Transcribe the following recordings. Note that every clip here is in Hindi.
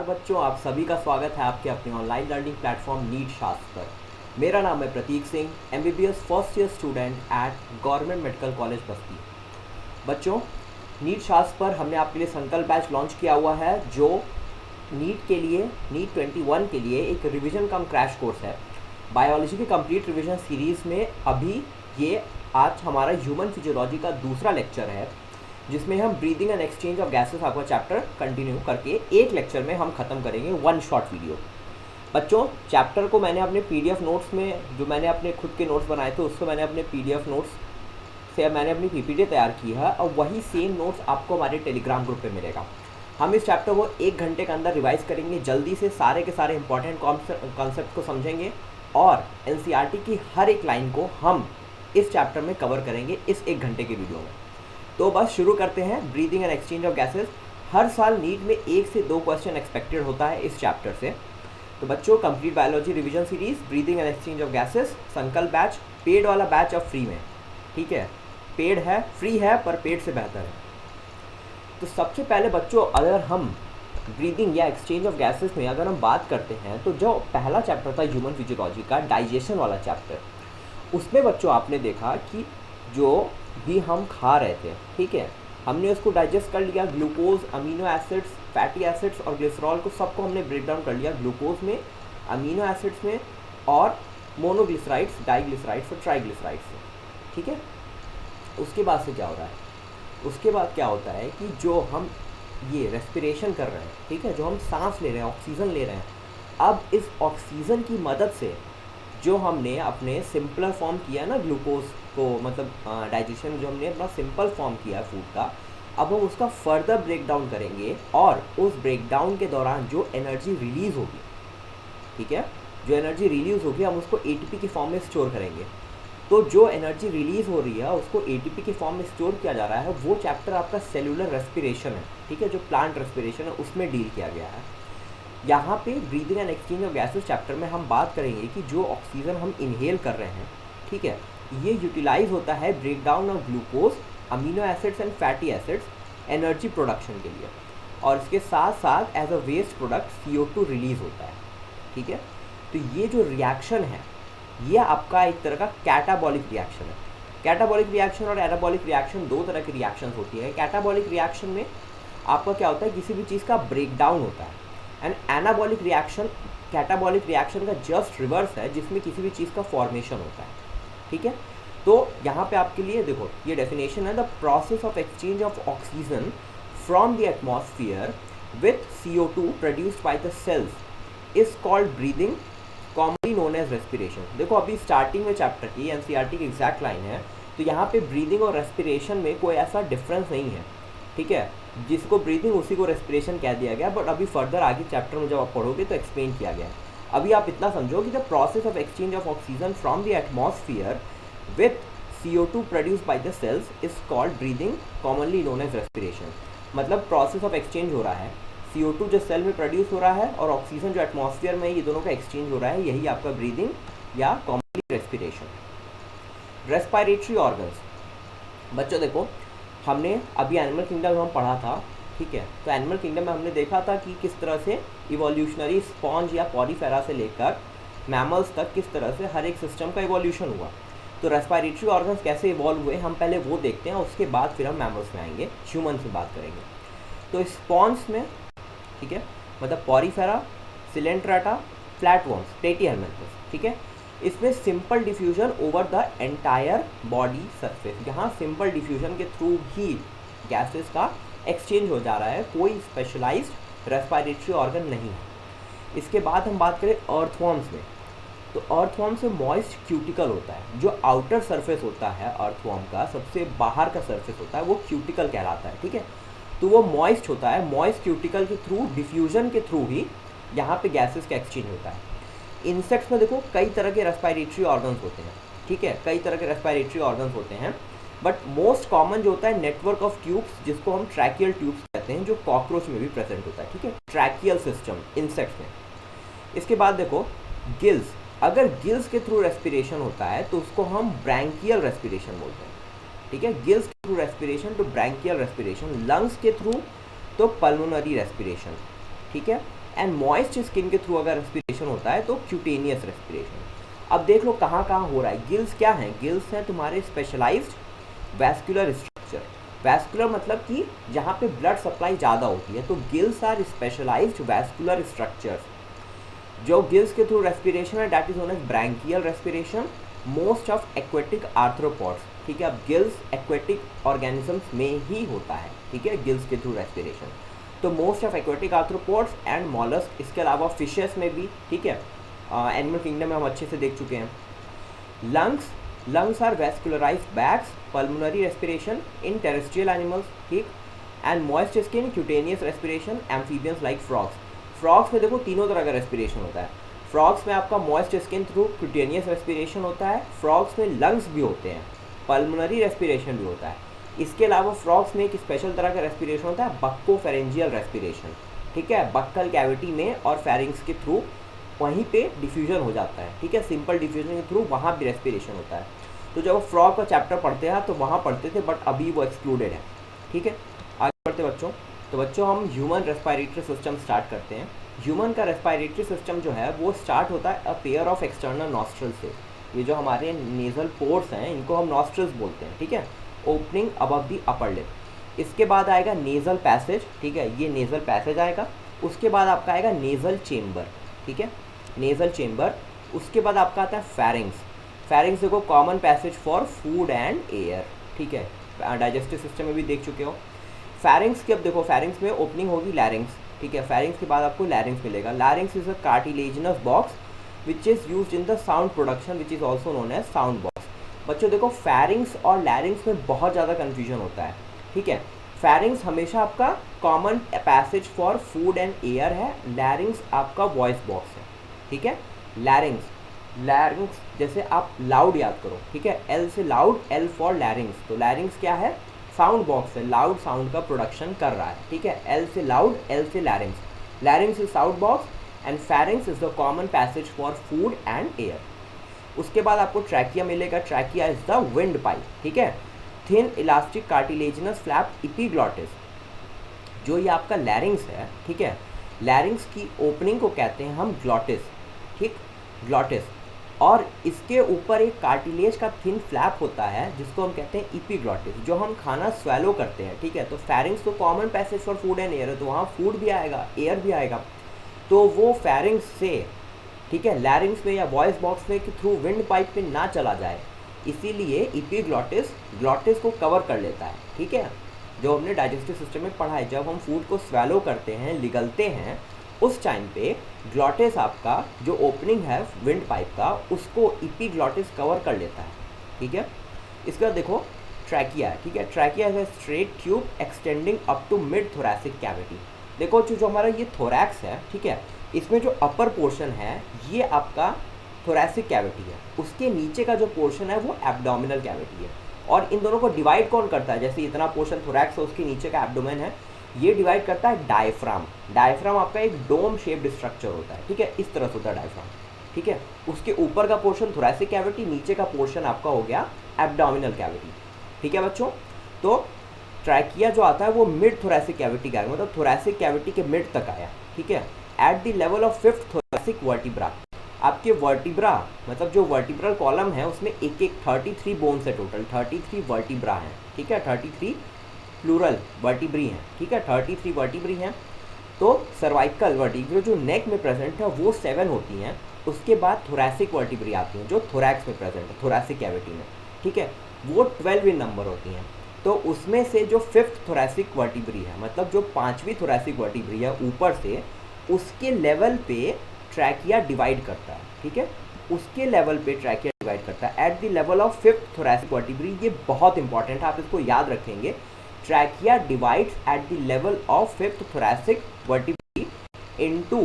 नमस्कार बच्चों, आप सभी का स्वागत है आपके अपने ऑनलाइन लर्निंग प्लेटफॉर्म नीट शास्त्र पर। मेरा नाम है Pratik Singh, MBBS first year student at government medical college Basti. बच्चों, नीट शास्त्र पर हमने आपके लिए संकल्प बैच लॉन्च किया हुआ है, जो नीट के लिए, नीट 21 के लिए एक रिवीजन कम क्रैश कोर्स है। बायोलॉजी के कंप्लीट रिवीजन सीरीज़ में अभी ये आज हमारा ह्यूमन फिजियोलॉजी का दूसरा लेक्चर है, जिसमें हम breathing and exchange of gases आपका चैप्टर कंटिन्यू करके एक लेक्चर में हम ख़त्म करेंगे, वन शॉट वीडियो। बच्चों, चैप्टर को मैंने अपने पीडीएफ नोट्स में, जो मैंने अपने खुद के नोट्स बनाए थे, उसको मैंने अपने पीडीएफ नोट्स से मैंने अपनी पीपीटी तैयार की है, और वही सेम नोट्स आपको हमारे टेलीग्राम ग्रुप पे मिलेगा। हम इस चैप्टर को 1 घंटे के अंदर रिवाइज करेंगे, जल्दी से सारे के सारे इंपॉर्टेंट कॉन्सेप्ट को समझेंगे, और एनसीईआरटी की हर एक लाइन को हम इस चैप्टर में कवर करेंगे इस 1 घंटे के वीडियो में। तो बस शुरू करते हैं। Breathing and exchange of gases, हर साल नीट में 1 से 2 क्वेश्चन एक्सपेक्टेड होता है इस चैप्टर से। तो बच्चों, complete biology revision series breathing and exchange of gases संकल्प बैच, पेड वाला बैच अब फ्री में, ठीक है। पेड है, फ्री है, पर पेड से बेहतर है। तो सबसे पहले बच्चों, अगर हम ब्रीदिंग या एक्सचेंज ऑफ गैसेस में अगर हम बात करते हैं, तो जो पहला चैप्टर था ह्यूमन फिजियोलॉजी का, डाइजेशन वाला चैप्टर, उसमें बच्चों आपने देखा कि जो भी हम खा रहे थे, ठीक है, हमने उसको डाइजेस्ट कर लिया। Glucose, amino acids, fatty acids और ग्लिसरॉल को सबको हमने ब्रेक डाउन कर लिया, ग्लूकोज में, अमीनो एसिड्स में, और मोनोग्लिसराइड्स, डाइग्लिसराइड्स और ट्राइग्लिसराइड्स में, ठीक है। उसके बाद से क्या हो रहा है, उसके बाद क्या होता है कि जो हम ये रेस्पिरेशन कर रहे हैं, ठीक है, जो हम सांस ले रहे हैं, ऑक्सीजन ले रहे हैं, अब इस ऑक्सीजन की मदद से जो हमने अपने सिंपलर फॉर्म किया ना ग्लूकोज को, मतलब डाइजेशन जो हमने अपना सिंपल फॉर्म किया है फूड का, अब हम उसका फर्दर ब्रेक डाउन करेंगे, और उस ब्रेक डाउन के दौरान जो एनर्जी रिलीज़ होगी, ठीक है, जो एनर्जी रिलीज़ होगी हम उसको एटीपी की फॉर्म में स्टोर करेंगे। तो जो एनर्जी रिलीज़ हो रही है उसको एटीपी की फॉर्म में स्टोर किया जा रहा है, वो चैप्टर आपका सेलुलर रेस्पिरेशन है, ठीक है, जो प्लांट रेस्पिरेशन है उसमें डील किया गया है। यहाँ पे breathing and exchange of gases chapter में हम बात करेंगे कि जो ऑक्सीजन हम इनहेल कर रहे हैं, ठीक है, ये यूटिलाइज होता है break down of glucose, amino acids and fatty acids energy production के लिए, और इसके साथ साथ as a waste product CO2 release होता है, ठीक है। तो ये जो रिएक्शन है, ये आपका एक तरह का कैटाबॉलिक रिएक्शन है। कैटाबॉलिक रिएक्शन और एनाबॉलिक रिएक्शन, दो तरह की रिएक्शन होती है। कैटाबॉलिक रिएक्शन में आपका क्या होता है, किसी भी चीज़ का ब्रेक डाउन होता है, and anabolic reaction catabolic reaction का जस्ट रिवर्स है, जिसमें किसी भी चीज़ का फॉर्मेशन होता है, ठीक है। तो यहाँ पे आपके लिए देखो, ये डेफिनेशन है, the process of exchange of oxygen from the atmosphere with CO2 produced by the cells is called breathing, commonly known as respiration. देखो, अभी स्टार्टिंग में चैप्टर की एनसीईआरटी की एग्जैक्ट लाइन है, तो यहाँ पे ब्रीदिंग और रेस्पिरेशन में कोई ऐसा डिफरेंस नहीं है, ठीक है। जिसको ब्रीदिंग उसी को रेस्पिरेशन कह दिया गया, बट अभी फर्दर आगे चैप्टर में जब आप पढ़ोगे तो एक्सप्लेन किया गया है। अभी आप इतना समझो कि the process of exchange of oxygen from the atmosphere with CO2 produced by the cells is called breathing, commonly known as respiration. मतलब प्रोसेस ऑफ एक्सचेंज हो रहा है, CO2 जो सेल में प्रोड्यूस हो रहा है और ऑक्सीजन जो एटमॉस्फेयर में, ये दोनों का एक्सचेंज हो रहा है, यही आपका ब्रीदिंग या कॉमनली रेस्पिरेशन। रेस्पिरेटरी ऑर्गन्स, बच्चों देखो, हमने अभी एनिमल किंगडम में हम पढ़ा था, ठीक है। तो एनिमल किंगडम में हमने देखा था कि किस तरह से इवोल्यूशनरी स्पॉन्ज या पॉलीफेरा से लेकर मैमल्स तक किस तरह से हर एक सिस्टम का इवोल्यूशन हुआ। तो रेस्पिरेटरी ऑर्गन्स कैसे इवॉल्व हुए, हम पहले वो देखते हैं, उसके बाद फिर हम मैमल्स में आएंगे, ह्यूमन से बात करेंगे। तो स्पॉन्ज में, ठीक है, मतलब पॉलीफेरा, सिलेंट्राटा, फ्लैटवर्म्स, प्लेटीहेल्मिन्थस, ठीक है, इसमें simple diffusion over the entire body surface, यहाँ सिंपल डिफ्यूजन के थ्रू ही गैसेस का एक्सचेंज हो जा रहा है, कोई स्पेशलाइज्ड रेस्पिरेटरी ऑर्गन नहीं है। इसके बाद हम बात करें अर्थवर्म्स में, तो अर्थवर्म्स में मॉइस्ट क्यूटिकल होता है, जो आउटर सरफेस होता है अर्थवर्म का, सबसे बाहर का सरफेस होता है, वो क्यूटिकल कहलाता है, ठीक है। तो वो मॉइस्ट होता है, मॉइस्ट क्यूटिकल के थ्रू, डिफ्यूजन के थ्रू ही यहाँ पे गैसेस का एक्सचेंज होता है। इंसेक्ट्स में देखो, कई तरह के रेस्पिरेटरी ऑर्गन्स होते हैं, ठीक है, कई तरह के रेस्पिरेटरी ऑर्गन्स होते हैं, बट मोस्ट कॉमन जो होता है नेटवर्क ऑफ ट्यूब्स, जिसको हम ट्रैकियल ट्यूब्स कहते हैं, जो कॉकरोच में भी प्रेजेंट होता है, ठीक है, ट्रैकियल सिस्टम इंसेक्ट्स में। इसके बाद देखो गिल्स, अगर गिल्स के थ्रू रेस्पिरेशन होता है तो उसको हम ब्रैंकियल रेस्पिरेशन बोलते हैं, ठीक है, गिल्स के थ्रू रेस्पिरेशन तो ब्रैंकियल रेस्पिरेशन, लंग्स के थ्रू तो पल्मोनरी रेस्पिरेशन, ठीक है। एंड मॉइस्ट स्किन के थ्रू अगर रेस्पिरेशन होता है तो क्यूटेनियस रेस्पिरेशन। अब देख लो कहाँ कहाँ हो रहा है। गिल्स क्या हैं? गिल्स हैं तुम्हारे स्पेशलाइज्ड वैस्कुलर स्ट्रक्चर। वैस्कुलर मतलब कि जहाँ पे ब्लड सप्लाई ज़्यादा होती है, तो gills are specialised vascular structures. जो गिल्स के थ्रू रेस्पिरेशन है that is known as branchial respiration most of aquatic arthropods. ठीक है, अब गिल्स एक्वेटिक ऑर्गेनिजम्स में ही होता है, ठीक है, गिल्स के थ्रू रेस्पिरेशन। तो most of aquatic arthropods and mollusc, इसके अलावा फिशेस में भी, ठीक है, एनिमल किंगडम में हम अच्छे से देख चुके हैं। Lungs are vascularized bags, pulmonary respiration in terrestrial animals, ठीक, and moist skin, cutaneous respiration, amphibians like frogs. Frogs में देखो तीनों तरह का रेस्पिरेशन होता है। फ्रॉग्स में आपका moist skin through cutaneous respiration होता है, फ्रॉग्स में लंग्स भी होते हैं, पल्मोनरी रेस्पिरेशन भी होता है। इसके अलावा फ्रॉग्स में एक स्पेशल तरह का रेस्पिरेशन होता है, बक्कोफेरेंजियल रेस्पिरेशन, ठीक है, बक्कल कैविटी में और फेरिंग्स के थ्रू वहीं पे डिफ्यूजन हो जाता है, ठीक है, सिंपल डिफ्यूजन के थ्रू वहाँ भी रेस्पिरेशन होता है। तो जब फ्रॉग का चैप्टर पढ़ते हैं तो वहाँ पढ़ते थे, बट अभी वो एक्सक्लूडेड है, ठीक है। आगे बढ़ते बच्चों। तो बच्चों हम ह्यूमन रेस्पिरेटरी सिस्टम स्टार्ट करते हैं। ह्यूमन का रेस्पिरेटरी सिस्टम जो है वो स्टार्ट होता है a pair of external nostril से। ये जो हमारे नेजल पोर्स हैं इनको हम नॉस्ट्रल्स बोलते हैं, ठीक है, ओपनिंग अबव दी अपर लिप। इसके बाद आएगा नेजल पैसेज, ठीक है, ये नेजल पैसेज आएगा। उसके बाद आपका आएगा नेजल चेम्बर, ठीक है, नेजल चेम्बर। उसके बाद आपका आता है फेरिंग्स। फेरिंग्स देखो common passage for food and air, ठीक है, डाइजेस्टिव सिस्टम में भी देख चुके हो। फेरिंग्स की अब देखो, फेरिंग्स में ओपनिंग होगी लैरिंग्स, ठीक है, फेरिंग्स के बाद आपको लैरिंग्स मिलेगा। Larynx is a cartilaginous box which is used in the sound production which is also known as sound box. बच्चों देखो फेरिंग्स और लैरिंग्स में बहुत ज़्यादा कन्फ्यूजन होता है, ठीक है। फेरिंग्स हमेशा आपका common passage for food and air है, लैरिंग्स आपका वॉइस बॉक्स है, ठीक है। लैरिंग्स जैसे आप लाउड याद करो, ठीक है, एल से लाउड, एल फॉर लैरिंग्स। तो लैरिंग्स क्या है? साउंड बॉक्स है, लाउड साउंड का प्रोडक्शन कर रहा है, ठीक है, एल से लाउड, एल से लैरिंग्स। लैरिंग्स is sound box and pharynx is the common passage for food and air. उसके बाद आपको ट्रैकिया मिलेगा। Trachea is the wind pipe, ठीक है, thin elastic cartilaginous flap epiglottis. जो ये आपका लैरिंग्स है, ठीक है, लैरिंग्स की ओपनिंग को कहते हैं हम ग्लॉटिस, ठीक, ग्लॉटिस। और इसके ऊपर एक कार्टिलेज का थिन फ्लैप होता है जिसको हम कहते हैं एपिग्लॉटिस, जो हम खाना स्वेलो करते हैं, ठीक है। तो फेरिंग्स तो common passage for food and air है, तो वहाँ फूड भी आएगा, एयर भी आएगा, तो वो फेरिंग्स से, ठीक है, लैरिंग्स में या वॉइस बॉक्स में के थ्रू विंड पाइप पे ना चला जाए, इसीलिए एपिग्लॉटिस ग्लॉटिस को कवर कर लेता है, ठीक है। जो हमने डाइजेस्टिव सिस्टम में पढ़ा है, जब हम फूड को स्वेलो करते हैं, निगलते हैं, उस टाइम पे ग्लॉटिस आपका जो ओपनिंग है विंड पाइप का, उसको एपिग्लॉटिस कवर कर लेता है, ठीक है। इसके बाद देखो ट्रैकिया है, ठीक है, ट्रैकिया है straight tube extending up to mid thoracic cavity. देखो जो हमारा ये थोरैक्स है, ठीक है, इसमें जो अपर पोर्शन है ये आपका थोरैसिक कैविटी है, उसके नीचे का जो पोर्शन है वो एब्डोमिनल कैविटी है। और इन दोनों को डिवाइड कौन करता है? जैसे इतना पोर्शन थोरैक्स है, उसके नीचे का एब्डोमेन है, ये डिवाइड करता है डायफ्राम। डायफ्राम आपका एक डोम शेप्ड स्ट्रक्चर होता है, ठीक है, इस तरह से होता है डायफ्राम, ठीक है। उसके ऊपर का पोर्शन थोरैसिक कैविटी, नीचे का पोर्शन आपका हो गया एब्डोमिनल कैविटी, ठीक है बच्चों। तो ट्रैकिया जो आता है वो मिड थोरैसिक कैविटी का, मतलब थोरैसिक कैविटी के मिड तक आया, ठीक है, at the level of fifth thoracic vertebra. आपके वर्टिब्रा मतलब जो वर्टिब्रल कॉलम है उसमें एक एक 33 बोन्स है, टोटल 33 वर्टिब्रा हैं, ठीक है, 33 प्लूरल वर्टिब्री हैं, ठीक है, 33 वर्टिब्री हैं। तो सर्वाइकल वर्टिब्री जो नेक में प्रेजेंट है वो 7 होती हैं। उसके बाद थोरैसिक वर्टिब्री आती हैं जो थोरैक्स में प्रेजेंट है, थोरैसिक कैविटी में, ठीक है, वो 12 इन नंबर होती हैं। तो उसमें से जो फिफ्थ थोरैसिक वर्टिब्री है, मतलब जो 5वीं थोरैसिक वर्टिब्री है ऊपर से, उसके लेवल पे ट्रैकिया डिवाइड करता है, ठीक है, उसके लेवल पे ट्रैकिया डिवाइड करता है at the level of fifth thoracic vertebrae. ये बहुत इंपॉर्टेंट है, आप इसको याद रखेंगे। Trachea divides at the level of fifth thoracic vertebrae into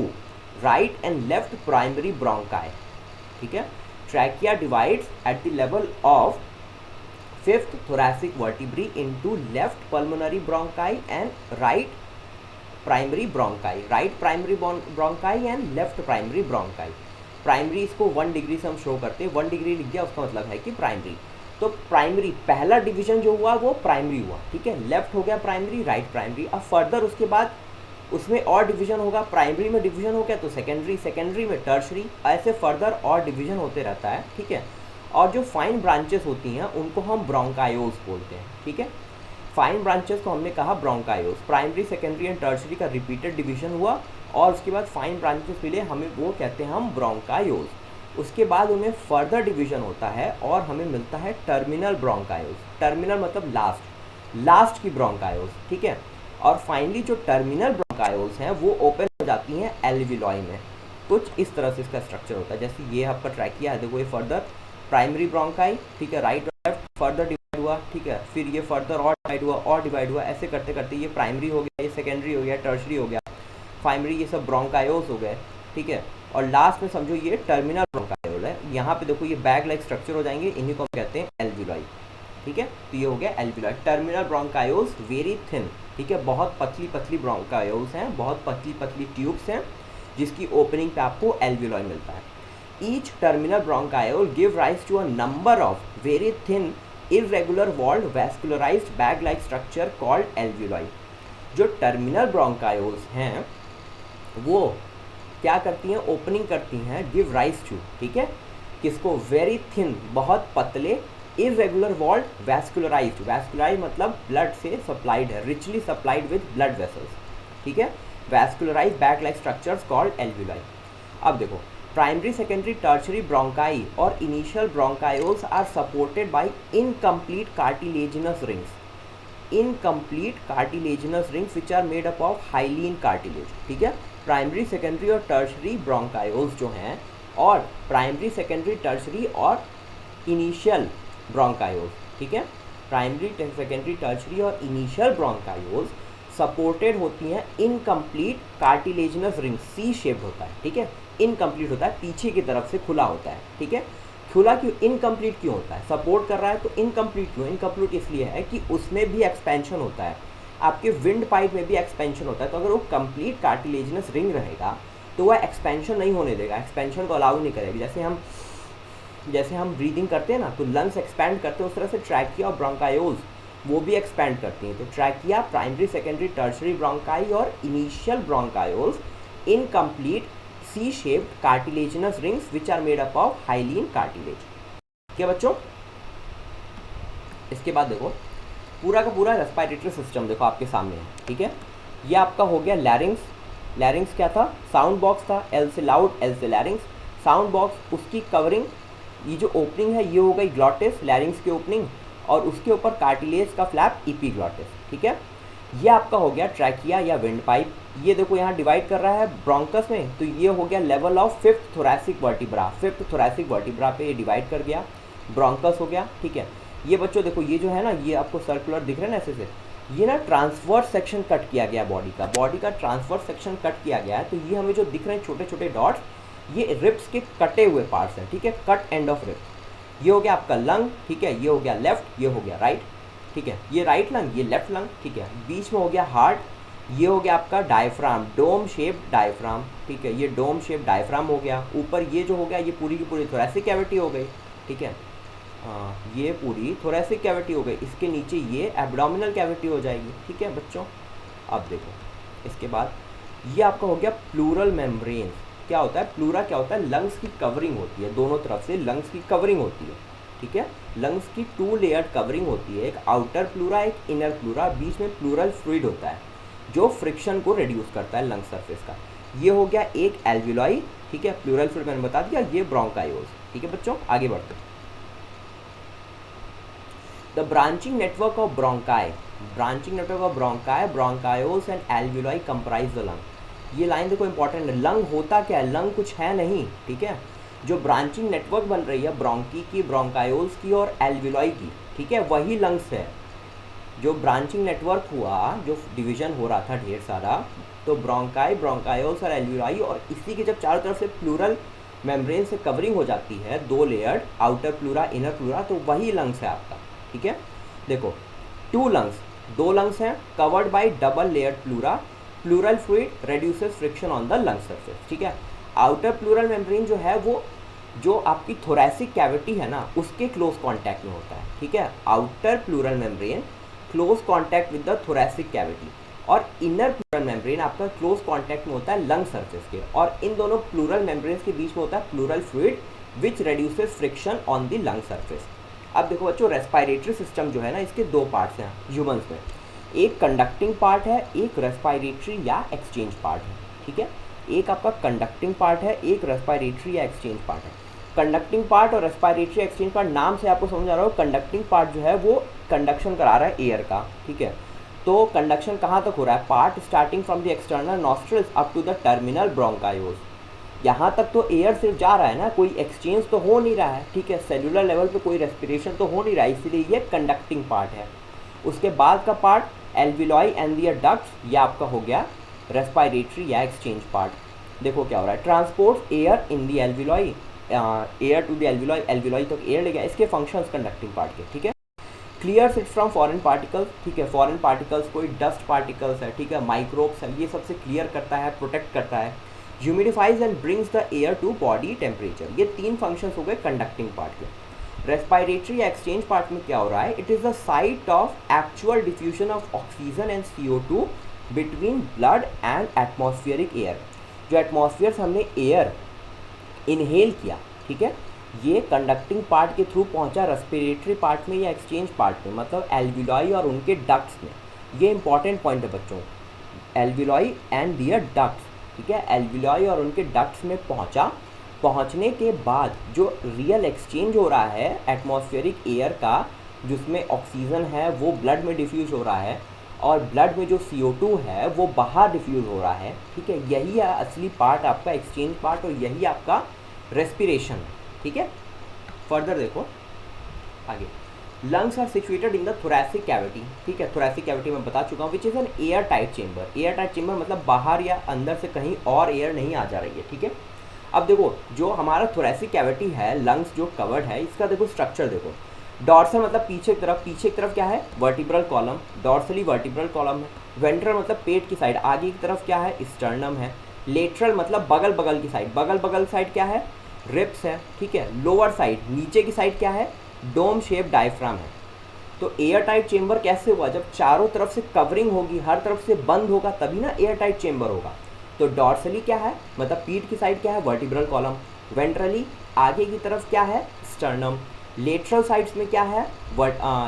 right and left primary bronchi, ठीक है। Trachea divides at the level of fifth thoracic vertebrae into left pulmonary bronchi and right primary bronchi, right primary bronchi and left primary bronchi. Primary इसको 1 डिग्री से हम शो करते हैं, 1 डिग्री लिख दिया उसका मतलब है कि प्राइमरी। तो प्राइमरी पहला डिवीजन जो हुआ वो प्राइमरी हुआ, ठीक है, लेफ्ट हो गया प्राइमरी, राइट प्राइमरी। अब फर्दर उसके बाद उसमें और डिवीजन होगा, प्राइमरी में डिवीजन हो गया तो सेकेंडरी, सेकेंडरी में टर्शरी, ऐसे फर्दर और डिवीजन होते रहता है, ठीक है। और जो फाइन ब्रांचेस होती हैं उनको हम ब्रोंकायोल्स बोलते हैं, ठीक है। फाइन ब्रांचेस को हमने कहा ब्रोंकायोल्स, प्राइमरी सेकेंडरी एंड टर्शरी का रिपीटेड डिवीजन हुआ और उसके बाद फाइन ब्रांचेस मिले, हमें वो कहते हैं हम ब्रोंकायोल्स। उसके बाद उनमें फर्दर डिवीजन होता है और हमें मिलता है टर्मिनल ब्रोंकायोल्स। टर्मिनल मतलब लास्ट, लास्ट की ब्रोंकायोल्स, ठीक है। और फाइनली जो टर्मिनल ब्रोंकायोल्स हैं वो ओपन हो जाती हैं एल्वियोलाई में। कुछ इस तरह से इसका स्ट्रक्चर होता है, जैसे ये आपका ट्रैकिया है, देखो ये फर्दर प्राइमरी ब्रोंकाई, ठीक है, राइट लेफ्ट फर्दर डिवाइड हुआ, ठीक है, फिर ये फर्दर और डिवाइड हुआ और डिवाइड हुआ, ऐसे करते करते ये प्राइमरी हो गया, ये सेकेंडरी हो गया, टर्शरी हो गया, फाइनली ये सब ब्रोंकायोल्स हो गए, ठीक है। और लास्ट में समझो ये टर्मिनल ब्रोंकायोल है। यहाँ पे देखो ये बैग लाइक स्ट्रक्चर हो जाएंगे, इन्हीं को हम कहते हैं एल्वियोलाई, ठीक है। तो ये हो गया एल्वियोलाई। टर्मिनल ब्रोंकायोल्स वेरी थिन, ठीक है, बहुत पतली पतली ब्रोंकायोल्स हैं, बहुत पतली पतली ट्यूब्स हैं जिसकी ओपनिंग पे आपको एल्वियोलाई मिलता है। Each terminal bronchiole give rise to a number of very thin irregular walled vascularized bag like structure called alveoli। जो टर्मिनल ब्रोंकायोल्स हैं वो क्या करती हैं, ओपनिंग करती हैं, गिव राइज टू, ठीक है, किसको, वेरी थिन, बहुत पतले, इरेगुलर वॉल्ड वैस्कुलराइज्ड, वैस्कुलराइज मतलब ब्लड से सप्लाइड है, richly supplied with blood vessels, ठीक है, vascularize bag like structures called alveoli. अब देखो प्राइमरी सेकेंडरी टर्शरी ब्रोंकाई और initial bronchioles are supported by incomplete cartilaginous rings, incomplete cartilaginous rings which are made up of hyaline cartilage, ठीक है। प्राइमरी सेकेंडरी और टर्शरी ब्रोंकायोल्स जो हैं, और प्राइमरी सेकेंडरी टर्शरी और इनिशियल ब्रोंकायोल्स, ठीक है, प्राइमरी सेकेंडरी टर्शरी और इनिशियल ब्रोंकायोल्स सपोर्टेड होती हैं incomplete cartilaginous ring, C shaped होता है, ठीक है, इनकम्प्लीट होता है, पीछे की तरफ से खुला होता है, ठीक है। खुला क्यों, इनकम्प्लीट क्यों होता है, सपोर्ट कर रहा है तो इनकम्प्लीट क्यों, इनकम्प्लीट इसलिए है कि उसमें भी एक्सपेंशन होता है, आपके विंड पाइप में भी एक्सपेंशन होता है। तो अगर वो कंप्लीट कार्टिलेजिनस रिंग रहेगा तो वह एक्सपेंशन नहीं होने देगा, एक्सपेंशन को अलाउ नहीं करेगी। जैसे हम ब्रीदिंग करते हैं ना, तो लंग्स एक्सपैंड करते हैं, उस तरह से ट्रैकिया और ब्रोंकायोल्स वो भी एक्सपैंड करती हैं। तो trachea, primary secondary tertiary bronchi और initial bronchioles incomplete C shaped cartilaginous rings which are made up of hyaline cartilage, ठीक है बच्चों। इसके बाद देखो पूरा का पूरा रेस्पिरेटरी सिस्टम देखो आपके सामने है, ठीक है। ये आपका हो गया लैरिंग्स, लैरिंग्स क्या था, साउंड बॉक्स था, एल से लाउड, एल से लैरिंग्स, साउंड बॉक्स उसकी कवरिंग, ये जो ओपनिंग है ये हो गई ग्लॉटिस, लैरिंग्स की ओपनिंग, और उसके ऊपर कार्टिलेज का फ्लैप इपीग्लॉटिस, ठीक है। ये आपका हो गया ट्रैकिया या विंड पाइप। ये देखो यहाँ डिवाइड कर रहा है ब्रोंकस में, तो ये हो गया level of fifth thoracic vertebra, fifth thoracic vertebra पे ये डिवाइड कर गया, ब्रोंकस हो गया, ठीक है। ये बच्चों देखो ये जो है ना, ये आपको सर्कुलर दिख रहा है ना ऐसे से, ये ना ट्रांसवर्स सेक्शन कट किया गया, बॉडी का ट्रांसवर्स सेक्शन कट किया गया है। तो ये हमें जो दिख रहे हैं छोटे छोटे डॉट्स, ये रिब्स के कटे हुए पार्ट्स हैं, ठीक है, कट एंड ऑफ रिब्स। ये हो गया आपका लंग, ठीक है, ये हो गया लेफ्ट, ये हो गया राइट, ठीक है, ये राइट लंग, ये लेफ्ट लंग, ठीक है। बीच में हो गया हार्ट, ये हो गया आपका डायफ्राम, डोम शेप डायफ्राम, ठीक है, ये डोम शेप डायफ्राम हो गया। ऊपर ये जो हो गया ये पूरी की पूरी थोरैसिक कैविटी हो गई, ठीक है, ये पूरी थोरैसिक कैविटी हो गई। इसके नीचे ये एब्डोमिनल कैविटी हो जाएगी, ठीक है बच्चों। अब देखो इसके बाद ये आपका हो गया प्लूरल मेम्ब्रेन। क्या होता है प्लूरा, क्या होता है, लंग्स की कवरिंग होती है, दोनों तरफ से लंग्स की कवरिंग होती है, ठीक है। लंग्स की 2 लेयर्ड कवरिंग होती है, एक आउटर प्लूरा, एक इनर प्लूरा, बीच में प्लूरल फ्लूइड होता है जो फ्रिक्शन को रिड्यूस करता है लंग सरफेस का। ये हो गया एक एल्वियोलाई, ठीक है, प्लूरल फ्लूइड मैंने बता दिया, ये ब्रोंकायोल्स, ठीक है बच्चों। आगे बढ़ते हैं। The branching network of bronchi, branching network of bronchi, bronchioles and alveoli comprise the lung. ये लाइन देखो इंपॉर्टेंट है, लंग होता क्या है, लंग कुछ है नहीं, ठीक है। जो ब्रांचिंग नेटवर्क बन रही है ब्रोंकी की, ब्रोंकायोल्स की और एल्वियोलाई की, ठीक है, वही लंग्स है। जो ब्रांचिंग नेटवर्क हुआ, जो डिवीजन हो रहा था ढेर सारा, तो ब्रोंकाई, ब्रोंकायोल्स और एल्वियोलाई, और इसी के जब चारों तरफ से प्लूरल मेम्ब्रेन से कवरिंग हो जाती है, 2 layered, outer pleura, inner pleura, तो वही लंग्स है आपका, ठीक है। देखो 2 लंग्स, 2 लंग्स हैं covered by double layered pleura, pleural fluid reduces friction on the lung surface, ठीक है। आउटर प्लूरल मेम्ब्रेन जो है वो जो आपकी थोरैसिक कैविटी है ना उसके क्लोज कांटेक्ट में होता है, ठीक है। Outer pleural membrane close contact with the thoracic cavity, और इनर प्लूरल मेम्ब्रेन आपका क्लोज कॉन्टैक्ट में होता है लंग सरफेस के, और इन दोनों प्लूरल मेम्ब्रेन्स के बीच में होता है pleural fluid which reduces friction on the lung surface. अब देखो बच्चों, रेस्पायरेटरी सिस्टम जो है ना, इसके दो पार्ट्स हैं ह्यूमंस में, एक कंडक्टिंग पार्ट है, एक रेस्पायरेटरी या एक्सचेंज पार्ट है। ठीक है, एक आपका कंडक्टिंग पार्ट है, एक रेस्पायरेटरी या एक्सचेंज पार्ट है। कंडक्टिंग पार्ट और रेस्पायरेटरी एक्सचेंज पार्ट, नाम से आपको समझ आ रहा हो, कंडक्टिंग पार्ट जो है वो कंडक्शन करा रहा है एयर का। ठीक है, तो कंडक्शन कहाँ तक हो रहा है, part starting from the external nostrils up to the terminal bronchioles, यहाँ तक तो एयर सिर्फ जा रहा है ना, कोई एक्सचेंज तो हो नहीं रहा है। ठीक है, सेलुलर लेवल पे कोई रेस्पिरेशन तो हो नहीं रहा है, इसीलिए ये कंडक्टिंग पार्ट है। उसके बाद का part alveoli and their ducts, ये आपका हो गया रेस्पायरेटरी या एक्सचेंज पार्ट। देखो क्या हो रहा है, transport air in the alveoli, air to the alveoli, alveoli तक एयर ले गया, इसके फंक्शंस कंडक्टिंग पार्ट के। ठीक है, clears it from foreign particles. ठीक है, फॉरेन पार्टिकल्स कोई डस्ट पार्टिकल्स है, ठीक है, माइक्रोब्स है, ये सबसे क्लियर करता है, प्रोटेक्ट करता है। Humidifies and brings the air to body temperature, ये तीन फंक्शंस हो गए कंडक्टिंग पार्ट के। रेस्पायरेटरी या एक्सचेंज पार्ट में क्या हो रहा है, it is the site of actual diffusion of oxygen and CO2 between blood and atmospheric air. जो एटमॉस्फेयर से हमने एयर इनहेल किया, ठीक है, ये कंडक्टिंग पार्ट के थ्रू पहुंचा रेस्पिरेटरी पार्ट में या एक्सचेंज पार्ट में, मतलब एल्विलॉय और उनके डक्ट्स में। ये इंपॉर्टेंट पॉइंट है बच्चों, एल्विलॉय एंड दियर डक्ट्स। ठीक है, एल्विलॉय और उनके डक्ट्स में पहुंचने के बाद जो रियल एक्सचेंज हो रहा है एटमॉस्फेरिक एयर का, जिसमें ऑक्सीजन है वो ब्लड में डिफ्यूज हो रहा है, और ब्लड में जो CO2 है वो बाहर डिफ्यूज हो रहा है। ठीक है, यही है असली पार्ट आपका एक्सचेंज पार्ट, और यही आपका रेस्पिरेशन। ठीक है, फर्दर देखो आगे, lungs are situated in the thoracic cavity. ठीक है, थोरैसिक कैविटी में बता चुका हूँ, which is an air tight chamber. Air tight chamber मतलब बाहर या अंदर से कहीं और एयर नहीं आ जा रही है। ठीक है, अब देखो जो हमारा थोरैसिक कैविटी है, लंग्स जो कवर्ड है, इसका देखो स्ट्रक्चर देखो। डॉर्सल मतलब पीछे की तरफ क्या है, vertebral column, dorsally vertebral column है। वेंट्रल मतलब पेट की साइड, आगे की तरफ क्या है, स्टर्नम है। लेटरल मतलब बगल की साइड, बगल साइड क्या है, रिब्स है। ठीक है, लोअर साइड नीचे की साइड क्या है, डोम शेप डायफ्राम है। तो एयर टाइट चेंबर कैसे हुआ, जब चारों तरफ से कवरिंग होगी, हर तरफ से बंद होगा, तभी ना एयर टाइट चेंबर होगा। तो डॉर्सली क्या है, मतलब पीठ की साइड क्या है, वर्टिब्रल कॉलम। वेंट्रली आगे की तरफ क्या है, स्टर्नम। लेटरल साइड्स में क्या है,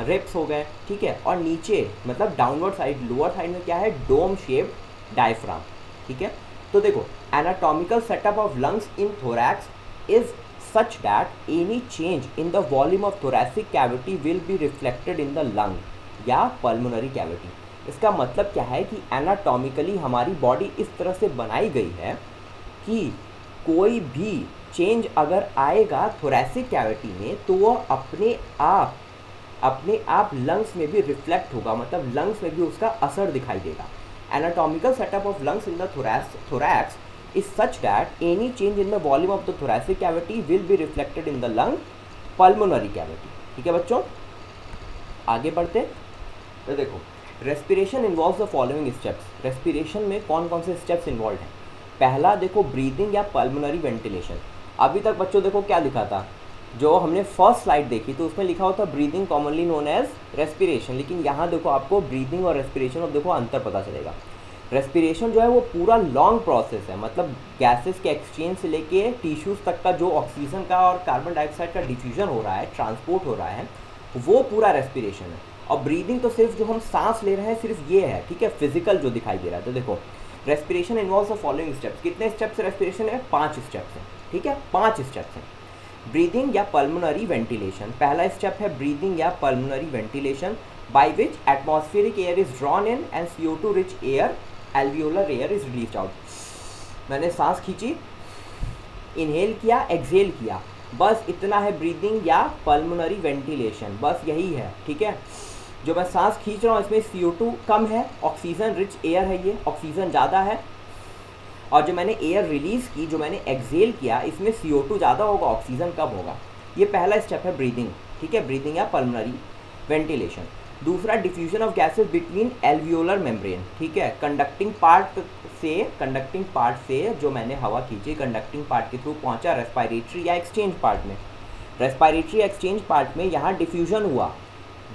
रिब्स हो गए। ठीक है, और नीचे मतलब डाउनवर्ड साइड, लोअर साइड में क्या है, डोम शेप डायफ्राम। ठीक है, तो देखो anatomical setup of lungs in thorax is such that any change in the volume of thoracic cavity will be reflected in the lung या pulmonary cavity। इसका मतलब क्या है कि एनाटॉमिकली हमारी बॉडी इस तरह से बनाई गई है कि कोई भी चेंज अगर आएगा थोरैसिक कैविटी में, तो वो अपने आप लंग्स में भी रिफ्लेक्ट होगा, मतलब लंग्स में भी उसका असर दिखाई देगा। Anatomical setup of lungs in the thorax is such that any change in the volume of the thoracic cavity will be reflected in the lung pulmonary cavity। ठीक है बच्चों, आगे बढ़ते तो देखो respiration involves the following steps. Respiration में कौन कौन से स्टेप्स इन्वॉल्व हैं। पहला देखो ब्रीदिंग या पल्मोनरी वेंटिलेशन। अभी तक बच्चों देखो क्या लिखा था, जो हमने फर्स्ट स्लाइड देखी तो उसमें लिखा होता breathing commonly known as respiration, लेकिन यहाँ देखो आपको ब्रीदिंग और रेस्पिरेशन और देखो अंतर पता चलेगा। रेस्पिरेशन जो है वो पूरा लॉन्ग प्रोसेस है, मतलब गैसेस के एक्सचेंज से लेके टिश्यूज़ तक का जो ऑक्सीजन का और कार्बन डाइऑक्साइड का डिफ्यूजन हो रहा है, ट्रांसपोर्ट हो रहा है, वो पूरा रेस्पिरेशन है। और ब्रीदिंग तो सिर्फ जो हम सांस ले रहे हैं सिर्फ ये है। ठीक है, फिजिकल जो दिखाई दे रहा है। तो देखो respiration involves the following steps. कितने स्टेप्स रेस्पिरेशन है, 5 स्टेप्स हैं। ठीक है, 5 स्टेप्स हैं। ब्रीदिंग या पल्मोनरी वेंटिलेशन, पहला स्टेप है ब्रीदिंग या pulmonary ventilation, by which atmospheric air is drawn in and CO2 rich air alveolar air is release out. मैंने सांस खींची, इनहेल किया, एक्सहेल किया, बस इतना है ब्रीदिंग या पल्मोनरी वेंटिलेशन, बस यही है। ठीक है, जो मैं सांस खींच रहा हूँ इसमें CO2 कम है, ऑक्सीजन रिच एयर है, ये ऑक्सीजन ज़्यादा है। और जो मैंने एयर रिलीज़ की, जो मैंने एक्सहेल किया, इसमें CO2 ज़्यादा होगा, ऑक्सीजन कम होगा। ये पहला स्टेप है ब्रीदिंग। ठीक है, ब्रीदिंग या पल्मोनरी वेंटिलेशन। दूसरा diffusion of gases between alveolar membrane. ठीक है, कंडक्टिंग पार्ट से जो मैंने हवा खींची, कंडक्टिंग पार्ट के थ्रू पहुंचा रेस्पायरेटरी या एक्सचेंज पार्ट में। रेस्पायरेटरी एक्सचेंज पार्ट में यहाँ डिफ्यूजन हुआ,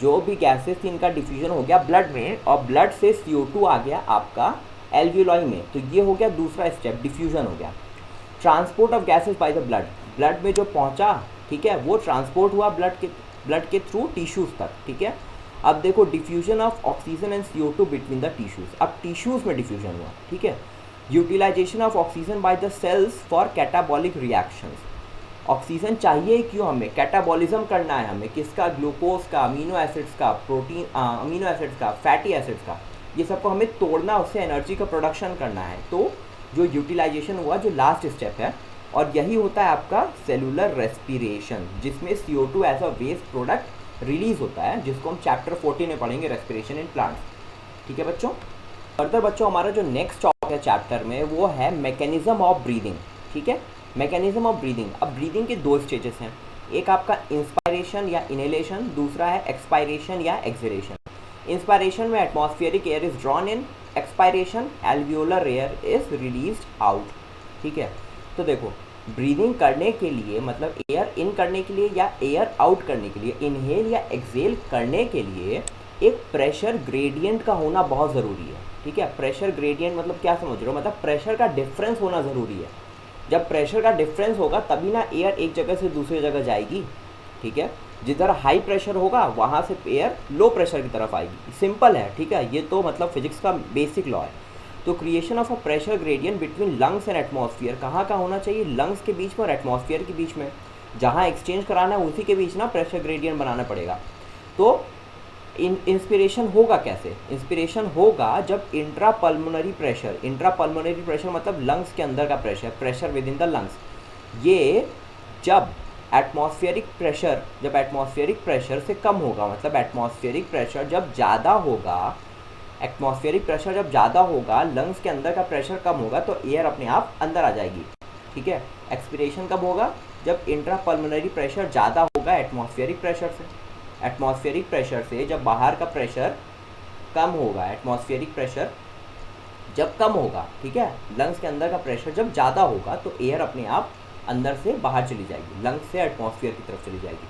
जो भी गैसेस थी इनका डिफ्यूजन हो गया ब्लड में, और ब्लड से CO2 आ गया आपका एल्वियोलाई में, तो ये हो गया दूसरा स्टेप, डिफ्यूजन हो गया। Transport of gases by the blood, blood में जो पहुंचा, ठीक है, वो ट्रांसपोर्ट हुआ ब्लड के थ्रू टिश्यूज़ तक, ठीक है। अब देखो diffusion of oxygen and CO2 between the tissues, अब टिश्यूज़ में डिफ्यूजन हुआ, ठीक है। Utilisation of oxygen by the cells for catabolic reactions, oxygen चाहिए क्यों हमें, कैटाबॉलिज्म करना है हमें, किसका, ग्लूकोज का, अमीनो एसिड्स का, प्रोटीन अमीनो एसिड्स का, फैटी एसिड्स का, ये सबको हमें तोड़ना, उससे एनर्जी का प्रोडक्शन करना है। तो जो यूटिलाइजेशन हुआ, जो लास्ट स्टेप है, और यही होता है आपका सेलुलर रेस्पिरेशन, जिसमें CO2 as a waste product release होता है, जिसको हम चैप्टर 14 में पढ़ेंगे, रेस्पिरेशन इन प्लांट्स, ठीक है बच्चों। फर्दर बच्चों हमारा जो नेक्स्ट टॉपिक है चैप्टर में वो है मैकेनिज्म ऑफ ब्रीदिंग, ठीक है, मैकेनिज्म ऑफ ब्रीदिंग। अब ब्रीदिंग के दो स्टेजेस हैं, एक आपका इंस्पायरेशन या इनहेलेशन, दूसरा है एक्सपायरेशन या एक्सहेलेशन। इंस्पायरेशन में atmospheric air is drawn in, expiration alveolar air is released out, ठीक है। तो देखो ब्रीदिंग करने के लिए, मतलब एयर इन करने के लिए या एयर आउट करने के लिए, इनहेल या एक्सहेल करने के लिए एक प्रेशर ग्रेडियंट का होना बहुत ज़रूरी है, ठीक है। प्रेशर ग्रेडियंट मतलब क्या समझ रहे हो, मतलब प्रेशर का डिफरेंस होना ज़रूरी है। जब प्रेशर का डिफरेंस होगा तभी ना एयर एक जगह से दूसरी जगह जाएगी, ठीक है। जिधर हाई प्रेशर होगा वहाँ से एयर लो प्रेशर की तरफ आएगी, सिंपल है, ठीक है। ये तो मतलब फिजिक्स का बेसिक लॉ है। तो creation of a pressure gradient between lungs and atmosphere, कहाँ का होना चाहिए, लंग्स के बीच में और एटमॉस्फेयर के बीच में, जहाँ एक्सचेंज कराना है उसी के बीच ना प्रेशर ग्रेडियंट बनाना पड़ेगा। तो इंस्पिरेशन होगा कैसे, इंस्पिरेशन होगा जब इंट्रापल्मोनरी प्रेशर मतलब लंग्स के अंदर का pressure with in the lungs, ये जब एटमॉस्फेरिक प्रेशर से कम होगा, मतलब एटमॉस्फेरिक प्रेशर जब ज़्यादा होगा, लंग्स के अंदर का प्रेशर कम होगा, तो एयर अपने आप अंदर आ जाएगी, ठीक है। एक्सपिरेशन कब होगा, जब इंट्रापल्मोनरी प्रेशर ज़्यादा होगा एटमॉस्फेरिक प्रेशर से जब बाहर का प्रेशर कम होगा, एटमॉस्फेरिक प्रेशर जब कम होगा, ठीक है, लंग्स के अंदर का प्रेशर जब ज़्यादा होगा, तो एयर अपने आप अंदर से बाहर चली जाएगी, लंग्स से एटमॉस्फेयर की तरफ चली जाएगी।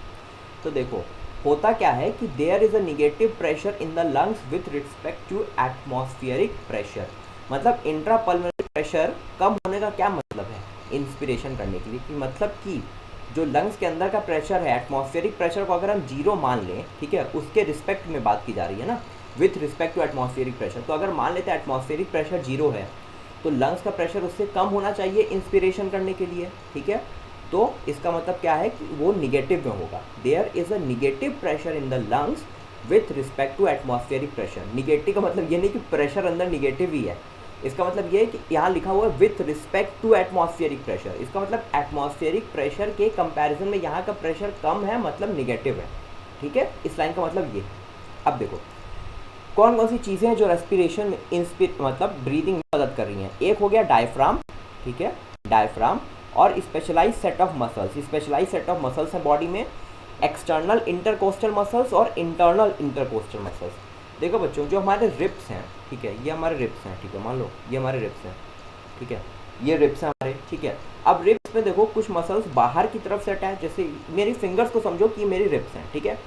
तो देखो होता क्या है कि there is a negative pressure in the lungs with respect to atmospheric pressure, मतलब इंट्रापल्मोनरी प्रेशर कम होने का क्या मतलब है इंस्पिरेशन करने के लिए, कि मतलब कि जो लंग्स के अंदर का प्रेशर है, एटमॉस्फेरिक प्रेशर को अगर हम 0 मान लें, ठीक है, उसके रिस्पेक्ट में बात की जा रही है ना, with respect to atmospheric pressure. तो अगर मान लेते हैं एटमॉस्फेरिक प्रेशर 0 है, तो लंग्स का प्रेशर उससे कम होना चाहिए इंस्पिरेशन करने के लिए, ठीक है। तो इसका मतलब क्या है कि वो निगेटिव में होगा, there is a negative pressure in the lungs with respect to atmospheric pressure. Negative का मतलब ये नहीं कि प्रेशर अंदर निगेटिव ही है, इसका मतलब ये है कि यहाँ लिखा हुआ है with respect to atmospheric pressure, इसका मतलब एटमॉस्फेरिक प्रेशर के कंपैरिजन में यहाँ का प्रेशर कम है, मतलब निगेटिव है, ठीक है। इस लाइन का मतलब ये। अब देखो कौन कौन सी चीज़ें हैं जो रेस्पिरेशन में मतलब ब्रीदिंग में मदद कर रही हैं। एक हो गया डायफ्राम, ठीक है, डायफ्राम, और स्पेशलाइज सेट ऑफ मसल्स हैं बॉडी में, एक्सटर्नल इंटरकोस्टल मसल्स और इंटरनल इंटरकोस्टल मसल्स। देखो बच्चों जो हमारे रिब्स हैं, ठीक है, ये हमारे रिब्स हैं, ठीक है, मान लो ये हमारे रिब्स हैं, ठीक है, ये रिब्स हैं हमारे, ठीक है। अब रिब्स में देखो कुछ मसल्स बाहर की तरफ से अटैच, जैसे मेरी फिंगर्स को समझो कि मेरी रिब्स हैं, ठीक है।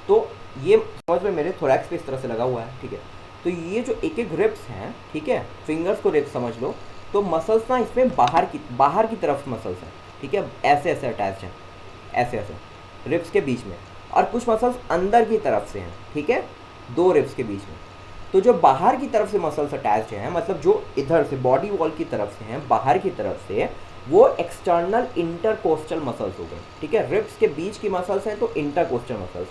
तो ये समझ में मेरे थोरैक्स पे इस तरह से लगा हुआ है, ठीक है। तो ये जो एक एक रिब्स हैं, ठीक है, फिंगर्स को रिब्स समझ लो, तो मसल्स ना इसमें बाहर की तरफ मसल्स हैं, ठीक है, ऐसे ऐसे अटैच हैं, ऐसे ऐसे रिब्स के बीच में, और कुछ मसल्स अंदर की तरफ से हैं, ठीक है, 2 रिब्स के बीच में। तो जो बाहर की तरफ से मसल्स अटैच हैं, मतलब जो इधर से बॉडी वॉल की तरफ से हैं, बाहर की तरफ से, वो एक्सटर्नल इंटरकोस्टल मसल्स हो गई, ठीक है। रिब्स के बीच की मसल्स हैं तो इंटरकोस्टल मसल्स,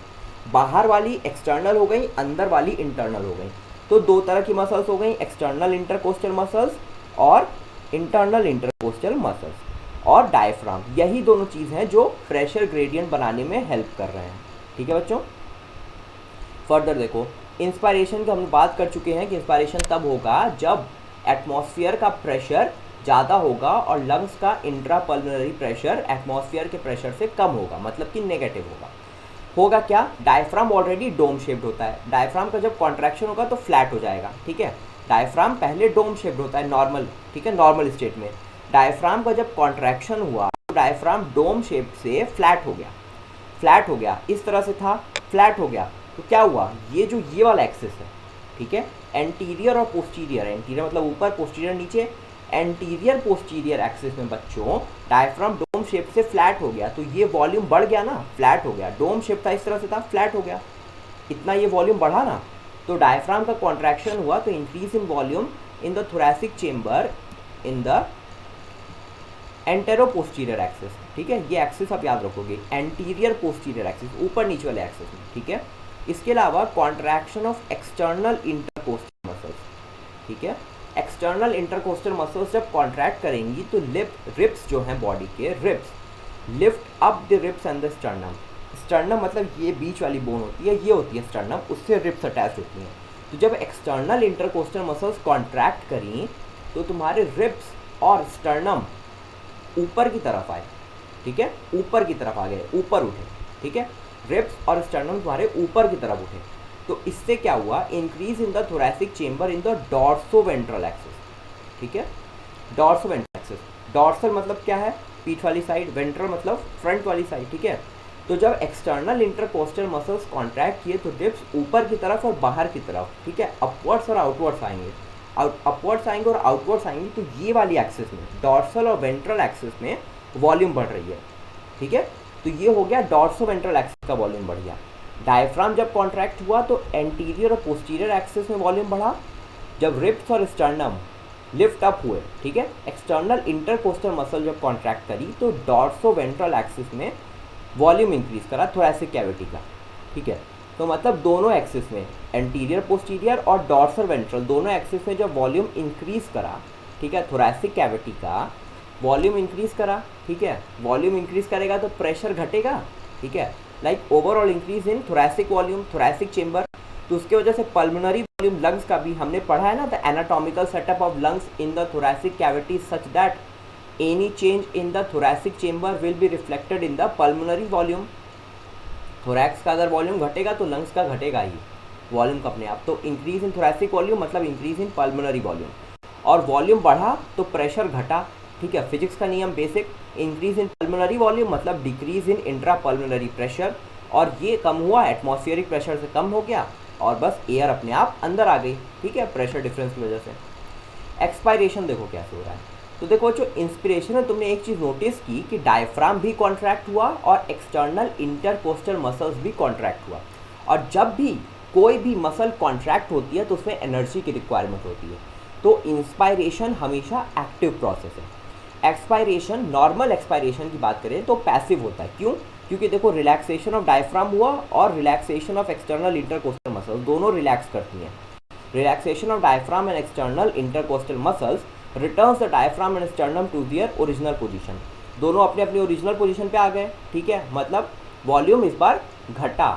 बाहर वाली एक्सटर्नल हो गई, अंदर वाली इंटरनल हो गई। तो 2 तरह की मसल्स हो गई, एक्सटर्नल इंटरकोस्टल मसल्स और इंटरनल इंटरकोस्टल मसल्स और डायफ्राम। यही दोनों चीज़ हैं जो प्रेशर ग्रेडियंट बनाने में हेल्प कर रहे हैं, ठीक है बच्चों। फर्दर देखो इंस्पायरेशन की हम बात कर चुके हैं कि इंस्पायरेशन तब होगा जब एटमॉस्फेयर का प्रेशर ज़्यादा होगा और लंग्स का इंट्रापल्मोनरी प्रेशर एटमॉस्फेयर के प्रेशर से कम होगा, मतलब कि नेगेटिव होगा क्या, डायफ्राम ऑलरेडी डोम शेप्ड होता है, डायफ्राम का जब कॉन्ट्रैक्शन होगा तो फ्लैट हो जाएगा, ठीक है। डायफ्राम पहले डोम शेप्ड होता है नॉर्मल, ठीक है, नॉर्मल स्टेट में। डायफ्राम का जब कॉन्ट्रैक्शन हुआ तो डायफ्राम डोम शेप से फ्लैट हो गया, इस तरह से था, फ्लैट हो गया, तो क्या हुआ, ये वाला एक्सिस है, ठीक है, एंटीरियर और पोस्टीरियर, एंटीरियर मतलब ऊपर, पोस्टीरियर नीचे, एंटीरियर पोस्टीरियर एक्सिस में बच्चों डायफ्राम डोम शेप से फ्लैट हो गया, तो ये वॉल्यूम बढ़ गया ना, फ्लैट हो गया, डोम शेप था इस तरह से था, फ्लैट हो गया, इतना ये वॉल्यूम बढ़ा ना, तो डायफ्राम का कॉन्ट्रैक्शन हुआ, तो increase in volume in the thoracic chamber in the antero posterior axis, ठीक है, ये एक्सिस आप याद रखोगे, एंटीरियर पोस्टीरियर एक्सिस, ऊपर नीचे वाले एक्सिस में, ठीक है। इसके अलावा contraction of external intercostal muscles, ठीक है, एक्सटर्नल इंटरकोस्टल मसल्स जब कॉन्ट्रैक्ट करेंगी तो रिब्स जो हैं बॉडी के, ribs lift up the ribs and the sternum, sternum मतलब ये बीच वाली बोन होती है, ये होती है स्टर्नम, उससे रिब्स अटैच होती हैं, तो जब एक्सटर्नल इंटरकोस्टल मसल्स कॉन्ट्रैक्ट करी तो तुम्हारे रिब्स और स्टर्नम ऊपर की तरफ आए, ठीक है, ऊपर की तरफ आ गए, ऊपर उठे, ठीक है, रिब्स और स्टर्नम तुम्हारे ऊपर की तरफ उठे, तो इससे क्या हुआ, increase in the thoracic chamber in the dorsoventral axis, ठीक है, डॉर्सोवेंट्रल एक्सिस, डॉर्सल मतलब क्या है, पीठ वाली साइड, वेंट्रल मतलब फ्रंट वाली साइड, ठीक है। तो जब एक्सटर्नल इंटरकोस्टल मसल्स कॉन्ट्रैक्ट किए तो रिब्स ऊपर की तरफ और बाहर की तरफ, ठीक है, अपवर्ड्स और आउटवर्ड्स आएंगे, अपवर्ड्स आएंगे और आउटवर्ड्स आएंगे, तो ये वाली एक्सिस में, डॉर्सल और वेंट्रल एक्सिस में वॉल्यूम बढ़ रही है, ठीक है, तो ये हो गया डॉर्सो वेंट्रल एक्सिस का वॉल्यूम बढ़ गया। डायफ्राम जब कॉन्ट्रैक्ट हुआ तो एंटीरियर और पोस्टीरियर एक्सिस में वॉल्यूम बढ़ा, जब रिब्स और स्टर्नम लिफ्ट अप हुए, ठीक है, एक्सटर्नल इंटरकोस्टल मसल जब कॉन्ट्रैक्ट करी तो डॉर्सो वेंट्रल एक्सिस में वॉल्यूम इंक्रीज करा थोरैसिक कैविटी का, ठीक है। तो मतलब दोनों एक्सिस में, एंटीरियर पोस्टीरियर और डॉर्सल वेंट्रल दोनों एक्सिस में जब वॉल्यूम इंक्रीज करा, ठीक है, थोरैसिक कैविटी का वॉल्यूम इंक्रीज करा, ठीक है, वॉल्यूम इंक्रीज करेगा तो प्रेशर घटेगा, ठीक है, like overall increase in thoracic volume, thoracic chamber, तो उसके वजह से पल्मोनरी वॉल्यूम, लंग्स का भी हमने पढ़ा है ना, the anatomical setup of lungs in the thoracic cavity such that any change in the thoracic chamber will be reflected in the pulmonary volume, thorax का अगर वॉल्यूम घटेगा तो लंग्स का घटेगा ही वॉल्यूम का अपने आप, तो इंक्रीज इन थोरैसिक वॉल्यूम मतलब इंक्रीज इन पल्मोनरी वॉल्यूम, और वॉल्यूम बढ़ा तो प्रेशर घटा, ठीक है, फिजिक्स का नियम basic, increase in pulmonary volume मतलब decrease in intra pulmonary pressure, और ये कम हुआ, एटमॉस्फेरिक प्रेशर से कम हो गया और बस एयर अपने आप अंदर आ गई, ठीक है, प्रेशर डिफरेंस की वजह से। एक्सपायरेशन देखो कैसे हो रहा है, तो देखो जो इंस्पिरेशन है, तुमने एक चीज़ नोटिस की कि डायफ्राम भी कॉन्ट्रैक्ट हुआ और एक्सटर्नल इंटरकोस्टल मसल्स भी कॉन्ट्रैक्ट हुआ, और जब भी कोई भी मसल कॉन्ट्रैक्ट होती है तो उसमें एनर्जी की रिक्वायरमेंट होती है, तो इंस्पायरेशन हमेशा एक्टिव प्रोसेस है, एक्सपायरेशन, नॉर्मल एक्सपायरेशन की बात करें तो पैसिव होता है, क्यों, क्योंकि देखो रिलैक्सेशन ऑफ डायफ्राम हुआ और relaxation of external intercostal muscles दोनों रिलैक्स करती हैं, relaxation of diaphragm and external intercostal muscles returns the diaphragm and sternum to their original position, दोनों अपने अपनी ओरिजिनल पोजीशन पे आ गए, ठीक है, मतलब वॉल्यूम इस बार घटा,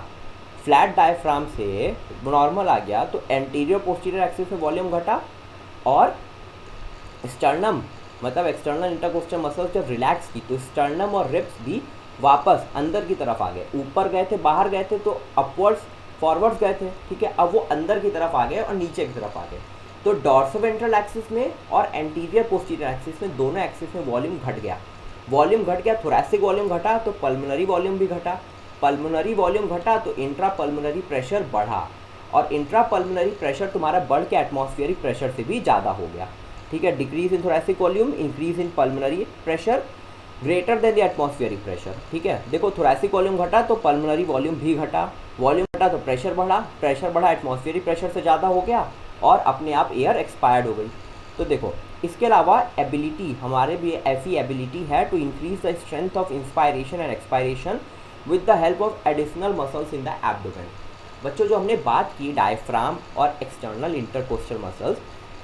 फ्लैट डायफ्राम से नॉर्मल आ गया, तो एंटीरियर पोस्टीरियर एक्सिस में वॉल्यूम घटा, और स्टर्नम मतलब एक्सटर्नल इंटरकोस्टल मसल्स जब रिलैक्स की तो स्टर्नम और रिब्स भी वापस अंदर की तरफ आ गए, ऊपर गए थे, बाहर गए थे तो अपवर्ड्स फॉरवर्ड्स गए थे, ठीक है, अब वो अंदर की तरफ आ गए और नीचे की तरफ आ गए, तो डॉर्सोवेंट्रल एक्सिस में और एंटीरियर पोस्टीरियर एक्सिस में दोनों एक्सिस में वॉल्यूम घट गया, वॉल्यूम घट गया, थोरैसिक वॉल्यूम घटा तो पल्मोनरी वॉल्यूम भी घटा, पल्मोनरी वॉल्यूम घटा तो इंट्रा पल्मोनरी प्रेशर बढ़ा, और इंट्रा पल्मोनरी प्रेशर तुम्हारा बढ़ के एटमॉस्फेरिक प्रेशर से भी ज़्यादा हो गया, ठीक है, decrease in thoracic volume, increase in pulmonary pressure greater than the atmospheric pressure, ठीक है, देखो थोरैसिक वॉल्यूम घटा तो पल्मोनरी वॉल्यूम भी घटा, वॉल्यूम घटा तो प्रेशर बढ़ा एटमॉस्फेरिक प्रेशर से ज़्यादा हो गया और अपने आप एयर एक्सपायर्ड हो गई। तो देखो इसके अलावा एबिलिटी, हमारे भी ऐसी एबिलिटी है to increase the strength of inspiration and expiration with the help of additional muscles in the abdomen. बच्चों जो हमने बात की डायफ्राम और एक्सटर्नल इंटरकोस्टल मसल्स,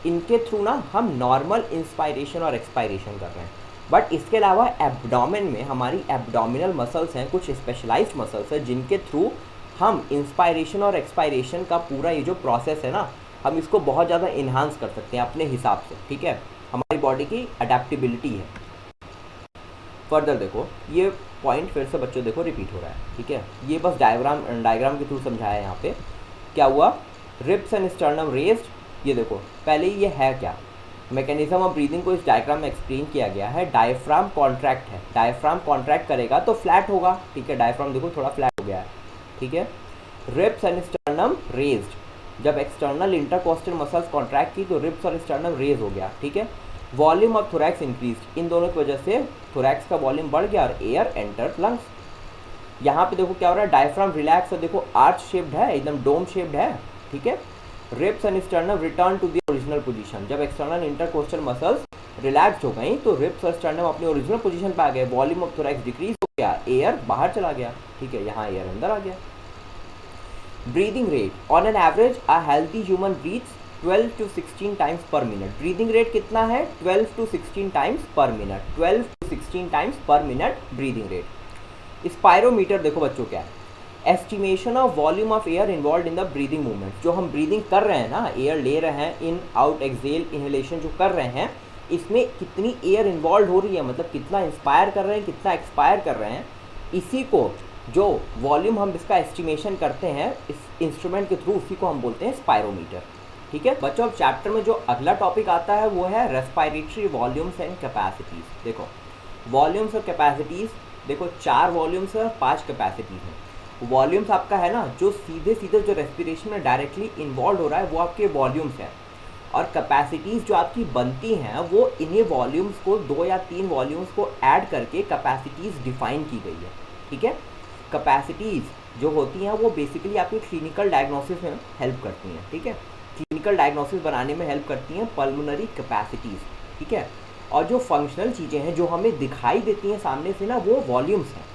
इनके थ्रू ना हम नॉर्मल इंस्पायरेशन और एक्सपायरेशन कर रहे हैं, बट इसके अलावा एब्डोमेन में हमारी एब्डोमिनल मसल्स हैं, कुछ स्पेशलाइज्ड मसल्स हैं जिनके थ्रू हम इंस्पायरेशन और एक्सपायरेशन का पूरा ये जो प्रोसेस है ना, हम इसको बहुत ज़्यादा इन्हांस कर सकते हैं अपने हिसाब से, ठीक है, हमारी बॉडी की अडेप्टिबिलिटी है। फर्दर देखो ये पॉइंट फिर से बच्चों देखो रिपीट हो रहा है, ठीक है, ये बस डायग्राम के थ्रू समझाया है। यहाँ पे क्या हुआ, रिब्स एंड स्टर्नम रेज्ड, ये देखो पहले ये है क्या, मैकेनिज्म ऑफ ब्रीदिंग को इस डायग्राम में एक्सप्लेन किया गया है। डायफ्राम कॉन्ट्रैक्ट है, डायफ्राम कॉन्ट्रैक्ट करेगा तो फ्लैट होगा, ठीक है, डायफ्राम देखो थोड़ा फ्लैट हो गया है, ठीक है, रिब्स एंड स्टर्नम रेज्ड, जब एक्सटर्नल इंटरकोस्टल मसल्स कॉन्ट्रैक्ट की तो रिब्स और स्टर्नम रेज हो गया, ठीक है। वॉल्यूम ऑफ थोरैक्स इंक्रीज, इन दोनों की वजह से थोरैक्स का वॉल्यूम बढ़ गया और एयर एंटर लंग्स। यहाँ पे देखो क्या हो रहा है, डायफ्राम रिलैक्स और देखो आर्च शेप्ड है, एकदम डोम शेप्ड है, ठीक है। Ribs and sternum return to the original position, जब एक्सटर्नल इंटरकोस्टल मसल्स रिलैक्स हो गई तो रिब्स और स्टर्नम अपनी ओरिजिनल पोजीशन पे आ गए, वॉल्यूम ऑफ थोरैक्स डिक्रीज हो गया, एयर बाहर चला गया, ठीक है, यहाँ एयर अंदर आ गया। Breathing rate, on an average a healthy human breathes 12 to 16 times per minute. Breathing rate कितना है, 12 to 16 times per minute, 12 to 16 times per minute breathing rate. Spirometer देखो बच्चों क्या है, estimation of volume of air involve in the breathing movement, जो हम ब्रीदिंग कर रहे हैं ना, एयर ले रहे हैं, इन आउट एक्सेल इनहेलेशन जो कर रहे हैं, इसमें कितनी एयर इन्वॉल्व हो रही है, मतलब कितना इंस्पायर कर रहे हैं, कितना एक्सपायर कर रहे हैं, इसी को जो वॉल्यूम हम इसका एस्टिमेशन करते हैं इस इंस्ट्रूमेंट के थ्रू, उसी को हम बोलते हैं स्पायरोमीटर, ठीक है बच्चों। अब चैप्टर में जो अगला टॉपिक आता है वो है रेस्पिरेटरी वॉल्यूम्स एंड कैपेसिटीज़। देखो वॉल्यूम्स और कैपेसिटीज़, देखो 4 वॉल्यूम्स और 5 कैपेसिटीज़ हैं। वॉल्यूम्स आपका है ना, जो सीधे सीधे जो रेस्पिरेशन में डायरेक्टली इन्वॉल्व हो रहा है वो आपके वॉल्यूम्स हैं, और कैपेसिटीज़ जो आपकी बनती हैं वो इन्हीं वॉल्यूम्स को 2 या 3 वॉल्यूम्स को ऐड करके कैपेसिटीज़ डिफाइन की गई है, ठीक है। कैपेसिटीज़ जो होती हैं वो बेसिकली आपकी क्लिनिकल डायग्नोसिस में हेल्प करती हैं, ठीक है, क्लिनिकल डायग्नोसिस बनाने में हेल्प करती हैं पल्मोनरी कैपेसिटीज़, ठीक है। और जो फंक्शनल चीज़ें हैं जो हमें दिखाई देती हैं सामने से ना, वो वॉल्यूम्स हैं।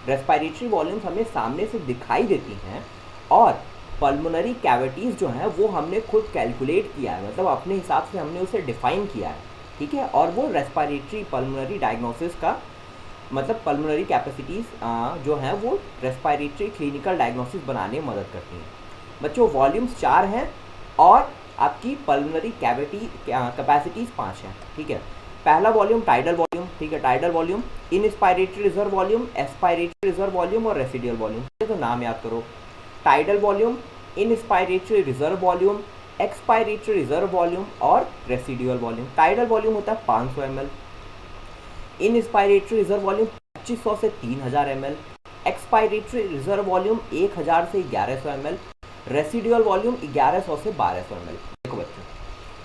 रेस्पिरेटरी वॉल्यूम्स हमें सामने से दिखाई देती हैं, और पल्मोनरी कैविटीज़ जो हैं वो हमने खुद कैलकुलेट किया है, मतलब अपने हिसाब से हमने उसे डिफ़ाइन किया है, ठीक है। और वो रेस्पिरेटरी पल्मोनरी डायग्नोसिस का मतलब पल्मोनरी कैपेसिटीज़ जो हैं वो रेस्पिरेटरी क्लिनिकल डायग्नोसिस बनाने में मदद करती हैं। बच्चों वॉल्यूम्स 4 हैं और आपकी पल्मोनरी कैविटी कैपेसिटीज़ 5 हैं, ठीक है। पहला वॉल्यूम टाइडल वॉल्यूम, ठीक है, tidal volume, inspiratory reserve volume, expiratory reserve volume और रेसिडियल वॉल्यूम, तो नाम याद करो। Tidal volume, inspiratory reserve volume, expiratory reserve volume और रेसिडियल वॉल्यूम। टाइडल वॉल्यूम होता है 500 ml, इनस्पायरेटरी रिजर्व वॉल्यूम 2500 से 3000 ml, एक्सपायरेटरी रिजर्व वॉल्यूम 1000 से 1100 ml, रेसिडुअल वॉल्यूम 1100 से 1200 ml। देखो बच्चों,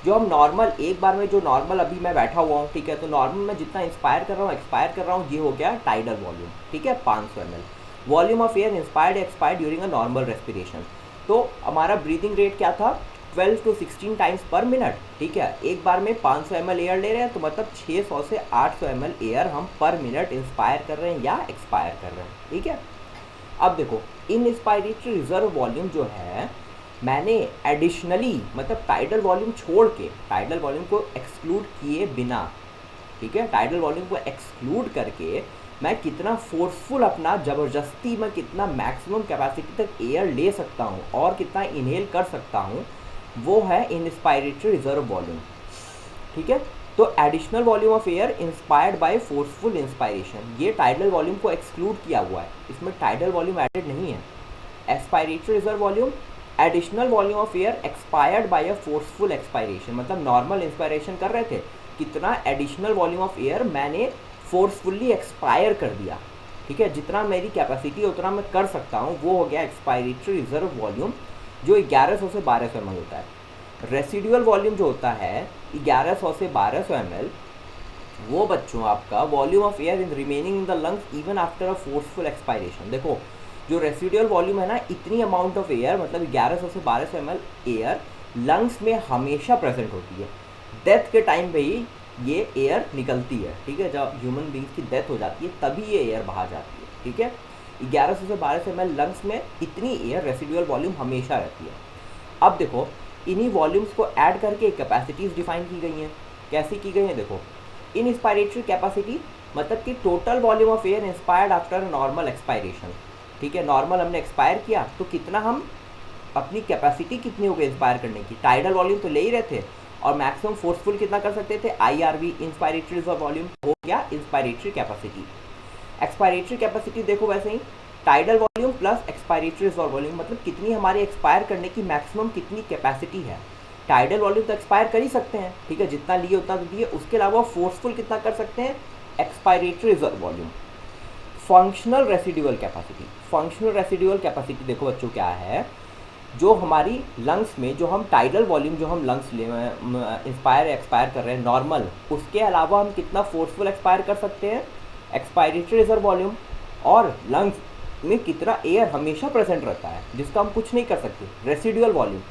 जो हम नॉर्मल एक बार में जो नॉर्मल अभी मैं बैठा हुआ हूँ, ठीक है, तो नॉर्मल में जितना इंस्पायर कर रहा हूँ एक्सपायर कर रहा हूँ, ये हो गया टाइडल वॉल्यूम, ठीक है, 500 ml। Volume of air inspired expired during a normal respiration, तो हमारा ब्रीदिंग रेट क्या था, 12 to 16 टाइम्स पर मिनट, ठीक है। एक बार में 500 ml एयर ले रहे हैं तो मतलब 600 से 800 ml एयर हम पर मिनट इंस्पायर कर रहे हैं या एक्सपायर कर रहे हैं, ठीक है। अब देखो इनस्पायरेटरी रिजर्व वॉल्यूम जो है, मैंने एडिशनली मतलब टाइडल वॉल्यूम छोड़ के, टाइडल वॉल्यूम को एक्सक्लूड किए बिना, ठीक है, टाइडल वॉल्यूम को एक्सक्लूड करके मैं कितना फोर्सफुल अपना ज़बरदस्ती मैं कितना मैक्सिमम कैपेसिटी तक एयर ले सकता हूँ और कितना इनहेल कर सकता हूँ, वो है इनस्पायरेटरी रिजर्व वॉल्यूम, ठीक है। तो additional volume of air inspired by forceful inspiration, ये टाइडल वॉल्यूम को एक्सक्लूड किया हुआ है, इसमें टाइडल वॉल्यूम एडेड नहीं है। Expiratory reserve volume, additional volume of air expired by a forceful expiration, मतलब नॉर्मल इंस्पायरेशन कर रहे थे, कितना एडिशनल वॉल्यूम ऑफ एयर मैंने फोर्सफुल्ली एक्सपायर कर दिया, ठीक है, जितना मेरी कैपेसिटी उतना मैं कर सकता हूँ, वो हो गया एक्सपायरेटरी रिजर्व वॉल्यूम, जो 1100 से 1200 ml होता है। रेसिडुअल वॉल्यूम जो होता है 1100 से 1200 ml, वो बच्चों आपका volume of air in remaining in the lungs even after a forceful expiration. देखो जो रेसिडुअल वॉल्यूम है ना, इतनी अमाउंट ऑफ एयर मतलब 1100 से 1200 ml एयर लंग्स में हमेशा प्रेजेंट होती है। डेथ के टाइम पे ही ये एयर निकलती है, ठीक है, जब ह्यूमन बींग्स की डेथ हो जाती है तभी ये एयर बाहर जाती है, ठीक है। 1100 से 1200 ml लंग्स में इतनी एयर रेसिडुअल वॉल्यूम हमेशा रहती है। अब देखो इन्हीं वॉल्यूम्स को ऐड करके कैपेसिटीज़ डिफाइन की गई हैं। कैसी की गई हैं, देखो इनस्पायरेटरी कैपेसिटी मतलब कि total volume of air inspired after normal expiration, ठीक है, नॉर्मल हमने एक्सपायर किया तो कितना हम अपनी कैपेसिटी कितनी हो गई इंस्पायर करने की, टाइडल वॉल्यूम तो ले ही रहे थे और मैक्सिमम फोर्सफुल कितना कर सकते थे, IRV इंस्पायरेटरी वॉल्यूम हो गया इंस्पायरेटरी कैपेसिटी। एक्सपायरेटरी कैपेसिटी देखो वैसे ही tidal volume plus expiratory volume, मतलब कितनी हमारी एक्सपायर करने की मैक्सिमम कितनी कैपेसिटी है। टाइडल वॉल्यूम तो एक्सपायर कर ही सकते हैं, ठीक है, जितना लिए उतना तो दिए, उसके अलावा फोर्सफुल कितना कर सकते हैं, expiratory reserve volume. Functional residual capacity. Functional residual capacity देखो बच्चों क्या है, जो हमारी लंग्स में जो हम टाइडल वॉल्यूम जो हम लंग्स इंस्पायर एक्सपायर कर रहे हैं नॉर्मल, उसके अलावा हम कितना फोर्सफुल एक्सपायर कर सकते हैं, एक्सपायरेटरी रिजर्व वॉल्यूम, और लंग्स में कितना एयर हमेशा प्रेजेंट रहता है जिसका हम कुछ नहीं कर सकते, रेसिडुअल वॉल्यूम।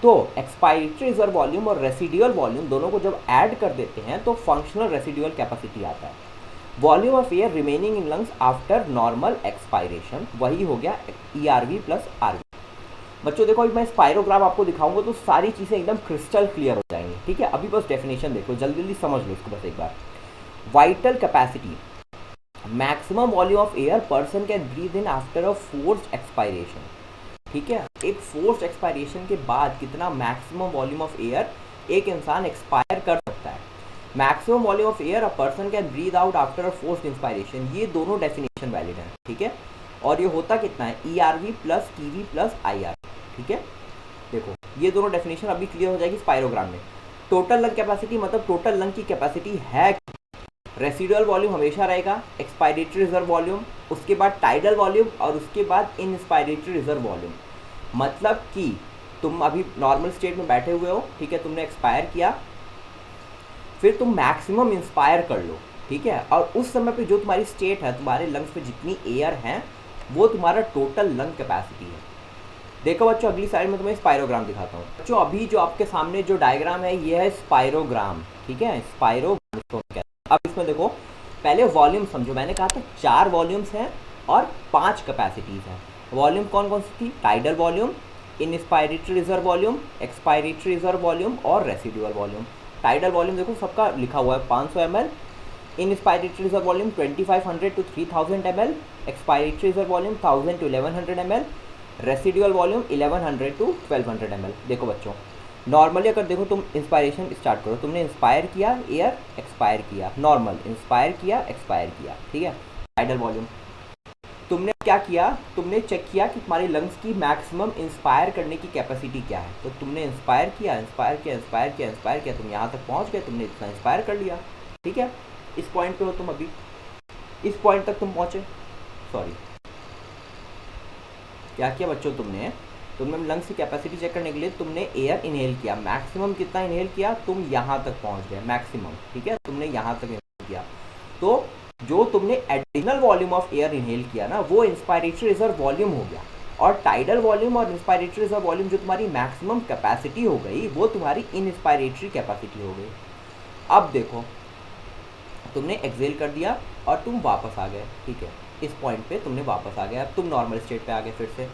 तो एक्सपायरेटरी रिजर्व वॉल्यूम और रेसिडुअल वॉल्यूम दोनों को जब ऐड कर देते हैं तो फंक्शनल रेसिडुअल कैपेसिटी आता है। Volume of air remaining in lungs after normal expiration, वही हो गया ERV प्लस RV। बच्चों देखो अभी मैं स्पायरोग्राम आपको दिखाऊंगा तो सारी चीज़ें एकदम क्रिस्टल क्लियर हो जाएंगी, ठीक है। अभी बस डेफिनेशन देखो, जल्दी जल्दी समझ लो इसको बस एक बार। Vital capacity, maximum volume of air person can breathe in after a forced expiration, ठीक है। एक फोर्स्ड एक्सपायरेशन के बाद कितना मैक्सिमम वॉल्यूम ऑफ एयर एक इंसान एक्सपायर कर सकता है। Maximum volume of air a person can breathe out after a forced inspiration, ये दोनों डेफिनेशन वैलिड है, ठीक है। और ये होता कितना है, ERV plus TV plus IR, ठीक है। देखो ये दोनों डेफिनेशन अभी क्लियर हो जाएगी स्पायरोग्राम में। टोटल लंग कैपेसिटी मतलब टोटल लंग की कैपेसिटी है, रेसिडुअल वॉल्यूम हमेशा रहेगा, एक्सपायरेटरी रिजर्व वॉल्यूम, उसके बाद टाइडल वॉल्यूम और उसके बाद इनस्पायरेटरी रिजर्व वॉल्यूम। मतलब कि तुम अभी नॉर्मल स्टेट में बैठे हुए हो, ठीक है, तुमने एक्सपायर किया, फिर तुम मैक्सिमम इंस्पायर कर लो, ठीक है, और उस समय पे जो तुम्हारी स्टेट है, तुम्हारे लंग्स में जितनी एयर है वो तुम्हारा टोटल लंग कैपेसिटी है। देखो बच्चों अगली साइड में तुम्हें स्पायरोग्राम दिखाता हूँ। बच्चों अभी जो आपके सामने जो डायग्राम है ये है स्पायरोग्राम, ठीक है, स्पायरोग्राम। अब इसमें देखो पहले वॉल्यूम समझो, मैंने कहा था 4 वॉल्यूम्स हैं और 5 कैपेसिटीज़ हैं। वॉल्यूम कौन कौन सी थी, tidal volume, inspiratory reserve volume, expiratory reserve volume और रेसिडुअल वॉल्यूम। टाइडल वॉल्यूम देखो सबका लिखा हुआ है 500 ml, inspiratory reserve volume 2500 to 3000 ml, expiratory reserve volume 1000 to 1100 ml, residual volume 1100 to 1200 ml। देखो बच्चों नॉर्मली अगर देखो तुम इंस्पायरेशन स्टार्ट करो, तुमने इंस्पायर किया एयर, एक्सपायर किया, नॉर्मल इंस्पायर किया एक्सपायर किया, ठीक है। टाइडल वॉल्यूम तुमने क्या किया, तुमने चेक किया कि तुम्हारे लंग्स की मैक्सिमम इंस्पायर करने की कैपेसिटी क्या है, तो तुमने इंस्पायर किया इंस्पायर किया इंस्पायर किया इंस्पायर किया, तुम यहाँ तक पहुँच गए, तुमने इतना इंस्पायर कर लिया, ठीक है। इस पॉइंट पे हो तुम, अभी इस पॉइंट तक तुम पहुँचे, सॉरी क्या किया बच्चों तुमने लंग्स की कैपेसिटी चेक करने के लिए तुमने एयर इनहेल किया, मैक्सिमम कितना इनहेल किया, तुम यहाँ तक पहुँच गए मैक्सिमम, ठीक है, तुमने यहाँ तक इनहेल किया। तो जो तुमने additional volume of air inhale किया ना वो इंस्पायरेटरी रिजर्व वॉल्यूम हो गया, और टाइडल वॉल्यूम और इंस्पायरेटरी रिजर्व वॉल्यूम जो तुम्हारी मैक्सिमम कैपेसिटी हो गई वो तुम्हारी इनस्पायरेटरी कैपेसिटी हो गई। अब देखो तुमने एक्सेल कर दिया और तुम वापस आ गए, ठीक है, इस पॉइंट पे तुमने वापस आ गए, अब तुम नॉर्मल स्टेट पे आ गए फिर से।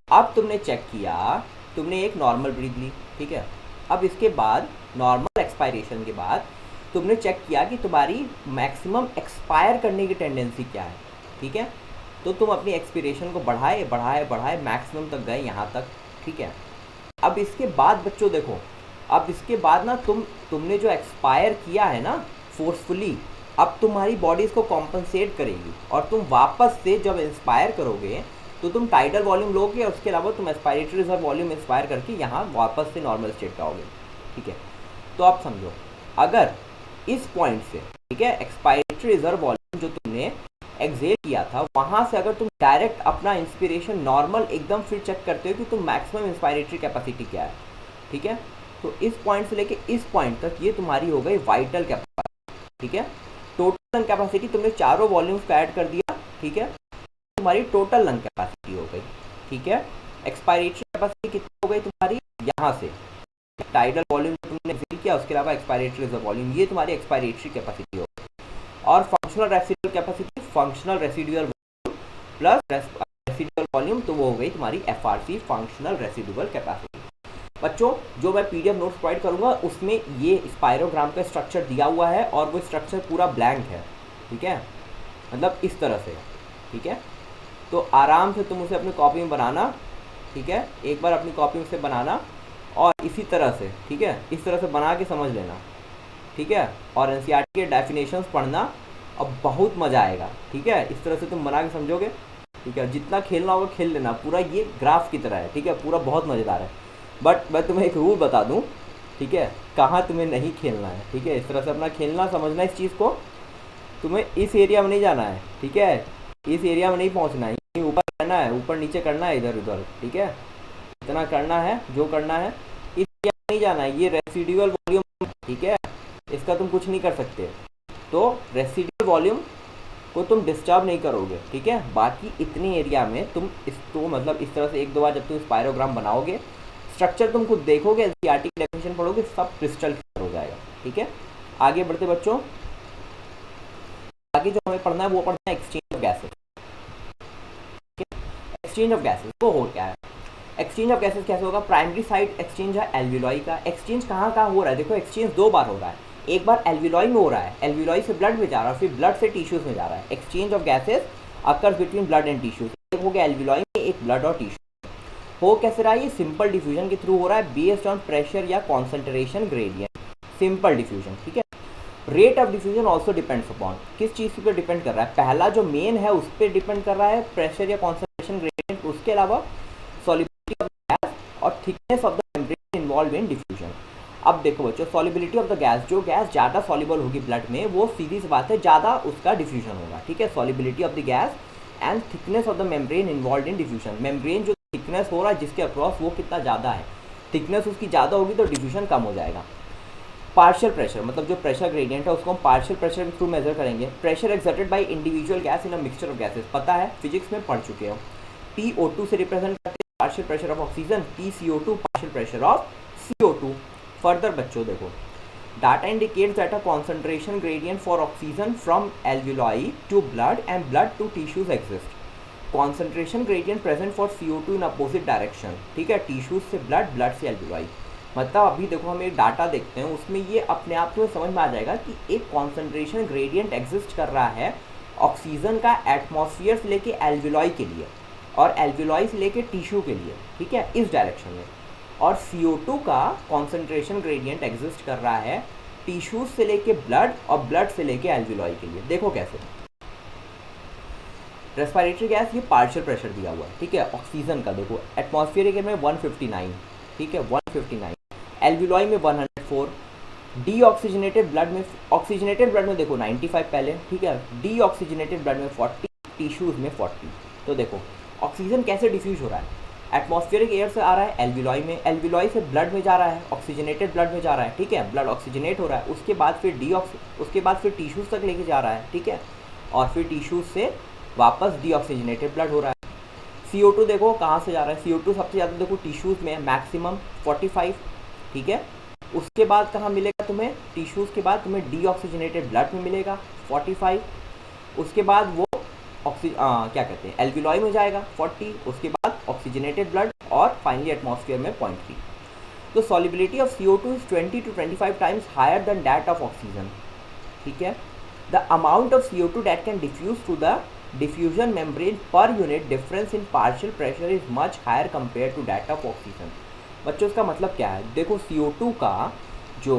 अब तुमने चेक किया, तुमने एक नॉर्मल ब्रीथ ली, ठीक है। अब इसके बाद नॉर्मल एक्सपायरेशन के बाद तुमने चेक किया कि तुम्हारी मैक्सिमम एक्सपायर करने की टेंडेंसी क्या है, ठीक है। तो तुम अपनी एक्सपिरेशन को बढ़ाए बढ़ाए बढ़ाए मैक्सिमम तक गए यहाँ तक, ठीक है। अब इसके बाद बच्चों देखो, अब इसके बाद ना तुमने जो एक्सपायर किया है ना फोर्सफुली, अब तुम्हारी बॉडी इसको कॉम्पनसेट करेगी और तुम वापस से जब इंस्पायर करोगे तो तुम टाइडल वॉल्यूम लोगे और उसके अलावा तुम एक्सपायरेटरी रिजर्व वॉल्यूम इंस्पायर करके यहाँ वापस से नॉर्मल स्टेट पे आओगे, ठीक है। तो आप समझो अगर इस पॉइंट से, ठीक है, एक्सपायरेटरी रिजर्व वॉल्यूम जो तुमने एक्सेल किया था वहाँ से अगर तुम डायरेक्ट अपना इंस्पिरेशन नॉर्मल एकदम फिर चेक करते हो कि तुम मैक्सिमम इंस्पायरेटरी कैपेसिटी क्या है, ठीक है। तो इस पॉइंट से लेके इस पॉइंट तक ये तुम्हारी हो गई वाइटल कैपेसिटी, ठीक है। टोटल लंग कैपेसिटी तुमने चारों वॉल्यूम्स को ऐड कर दिया, ठीक है, तुम्हारी टोटल लंग कैपेसिटी हो गई, ठीक है। एक्सपायरेटरी कैपेसिटी कितनी हो गई तुम्हारी, यहाँ से टाइडल वॉल्यूम तुमने एक्सेल किया, उसके अलावा एक्सपायरेटरी रिजर्व वॉल्यूम, ये तुम्हारी एक्सपायरेटरी कैपेसिटी हो गई। और functional residual capacity, functional residual volume plus residual volume, तो वो हो गई तुम्हारी FRC, फंक्शनल रेसिडुअल कैपेसिटी। बच्चों जो मैं PDF नोट्स प्रोवाइड करूंगा उसमें ये स्पायरोग्राम का स्ट्रक्चर दिया हुआ है और वो स्ट्रक्चर पूरा ब्लैंक है, ठीक है, मतलब इस तरह से, ठीक है। तो आराम से तुम उसे अपनी कॉपी में बनाना, ठीक है, एक बार अपनी कॉपी में से बनाना और इसी तरह से, ठीक है, इस तरह से बना के समझ लेना, ठीक है। और NCERT के डेफिनेशंस पढ़ना, अब बहुत मज़ा आएगा, ठीक है। इस तरह से तुम बना के समझोगे, ठीक है, जितना खेलना होगा खेल लेना, पूरा ये ग्राफ की तरह है, ठीक है, पूरा बहुत मज़ेदार है। बट मैं तुम्हें एक रूल बता दूं, ठीक है, कहाँ तुम्हें नहीं खेलना है, ठीक है। इस तरह से अपना खेलना, समझना इस चीज़ को, तुम्हें इस एरिया में नहीं जाना है, ठीक है। इस एरिया में नहीं पहुंचना है, यहीं ऊपर करना है, ऊपर नीचे करना है, इधर उधर, ठीक है। इतना करना है जो करना है, इस एरिया में नहीं जाना है, ये रेसिडुअल वॉल्यूम, ठीक है, इसका तुम कुछ नहीं कर सकते। तो रेसिडुअल वॉल्यूम को तुम डिस्टर्ब नहीं करोगे, ठीक है। बाकी इतने एरिया में तुम इसको मतलब इस तरह से एक दो बार जब तुम स्पायरोग्राम बनाओगे, स्ट्रक्चर तुम खुद देखोगे, एनसीईआरटी की डेफिनेशन पढ़ोगे, सब क्रिस्टल क्लियर हो जाएगा, ठीक है। आगे बढ़ते बच्चों, आगे जो हमें पढ़ना है वो पढ़ना है exchange of gases. Exchange of gases वो हो क्या है, एक्सचेंज ऑफ गैसेस कैसे होगा। प्राइमरी साइड एक्सचेंज है एल्वियोलाई का। एक्सचेंज कहाँ कहाँ हो रहा है, देखो एक्सचेंज दो बार हो रहा है। एक बार एल्वियोलाई में हो रहा है, एल्वियोलाई से ब्लड में जा रहा है, फिर ब्लड से टिश्यूज में जा रहा है। Exchange of gases occurs between blood and tissues. एक हो गया एल्वियोलाई में, एक ब्लड और टिश्यू। हो कैसे रहा है, ये सिंपल डिफ्यूजन के थ्रू हो रहा है, बेस्ड ऑन प्रेशर या कॉन्सेंट्रेशन ग्रेडियंट, सिंपल डिफ्यूजन, ठीक है। Rate of diffusion also depends upon, किस चीज़ पर डिपेंड कर रहा है, पहला जो मेन है उस पर डिपेंड कर रहा है, प्रेशर या कॉन्सेंट्रेशन ग्रेडियंट, उसके अलावा सॉल्युबिलिटी ऑफ गैस और thickness of the membrane involve in diffusion. अब देखो बच्चों, सॉल्युबिलिटी ऑफ द गैस, जो गैस ज़्यादा सॉल्युबल होगी ब्लड में, वो सीधी सी बात है ज़्यादा उसका डिफ्यूजन होगा, ठीक है। Solubility of the gas and thickness of the membrane involve in diffusion. Membrane जो थिकनेस हो रहा है जिसके अक्रॉस, वो कितना ज़्यादा है, थिकनेस उसकी ज़्यादा होगी तो डिफ्यूजन कम हो जाएगा। पार्शियल प्रेशर, मतलब जो प्रेशर ग्रेडियंट है उसको हम पार्शियल प्रेशर के थ्रू मेजर करेंगे। Pressure exerted by individual gas in a mixture of gases, पता है, फिजिक्स में पढ़ चुके हो। PO2 से रिप्रेजेंट करते हैं partial pressure of oxygen, PCO2 partial pressure of CO2। Further बच्चों देखो, data indicates that a concentration gradient for oxygen from alveoli to blood and blood to tissues exist. Concentration gradient present for CO2 in opposite direction, ठीक है, टिश्यूज से ब्लड, ब्लड से एल्वियोलाई। मतलब अभी देखो हम एक डाटा देखते हैं, उसमें ये अपने आप तुम्हें समझ में आ जाएगा कि एक कॉन्सेंट्रेशन ग्रेडियंट एग्जिस्ट कर रहा है ऑक्सीजन का एटमॉस्फेयर से लेके एल्वियोलाई के लिए और एल्वियोलाई से लेके टिश्यू के लिए, ठीक है, इस डायरेक्शन में। और CO2 का कॉन्सेंट्रेशन ग्रेडियंट एग्जिस्ट कर रहा है टिश्यूज से लेके ब्लड और ब्लड से लेके एल्वियोलाई के लिए। देखो कैसे, रेस्पिरेटरी गैस ये पार्शियल प्रेशर दिया हुआ है, ठीक है। ऑक्सीजन का देखो एटमॉस्फेरिक एयर में 159, ठीक है, 159, एल्वियोलाई में 104, डीऑक्सीजनेटेड ब्लड में, ऑक्सीजनेटेड ब्लड में देखो 95 पहले, ठीक है, डीऑक्सीजनेटेड ब्लड में 40, टिश्यूज में 40। तो देखो ऑक्सीजन कैसे डिफ्यूज हो रहा है, एटमॉस्फेरिक एयर से आ रहा है एल्वियोलाई में, एल्वियोलाई से ब्लड में जा रहा है, ऑक्सीजनेटेड ब्लड में जा रहा है, ठीक है, ब्लड ऑक्सीजनेट हो रहा है, उसके बाद फिर उसके बाद फिर टिश्यूज तक लेके जा रहा है, ठीक है, और फिर टिश्यूज से वापस डीऑक्सीजनेटेड ब्लड हो रहा है। CO2 देखो कहाँ से जा रहा है, CO2 सबसे ज़्यादा देखो टिश्यूज़ में मैक्सिमम 45, ठीक है। उसके बाद कहाँ मिलेगा तुम्हें, टिश्यूज़ के बाद तुम्हें डीऑक्सीजनेटेड ब्लड में मिलेगा 45, उसके बाद वो क्या कहते हैं एल्वियोलाई में जाएगा 40, उसके बाद ऑक्सीजनेटेड ब्लड और फाइनली एटमॉस्फेयर में 0.3। तो solubility of CO2 is 20 to 25 times higher than that of oxygen, ठीक है। The amount of CO2 that can diffuse through the diffusion membrane per unit difference in partial pressure is much higher compared to that of oxygen। बच्चों इसका मतलब क्या है, देखो CO2 का जो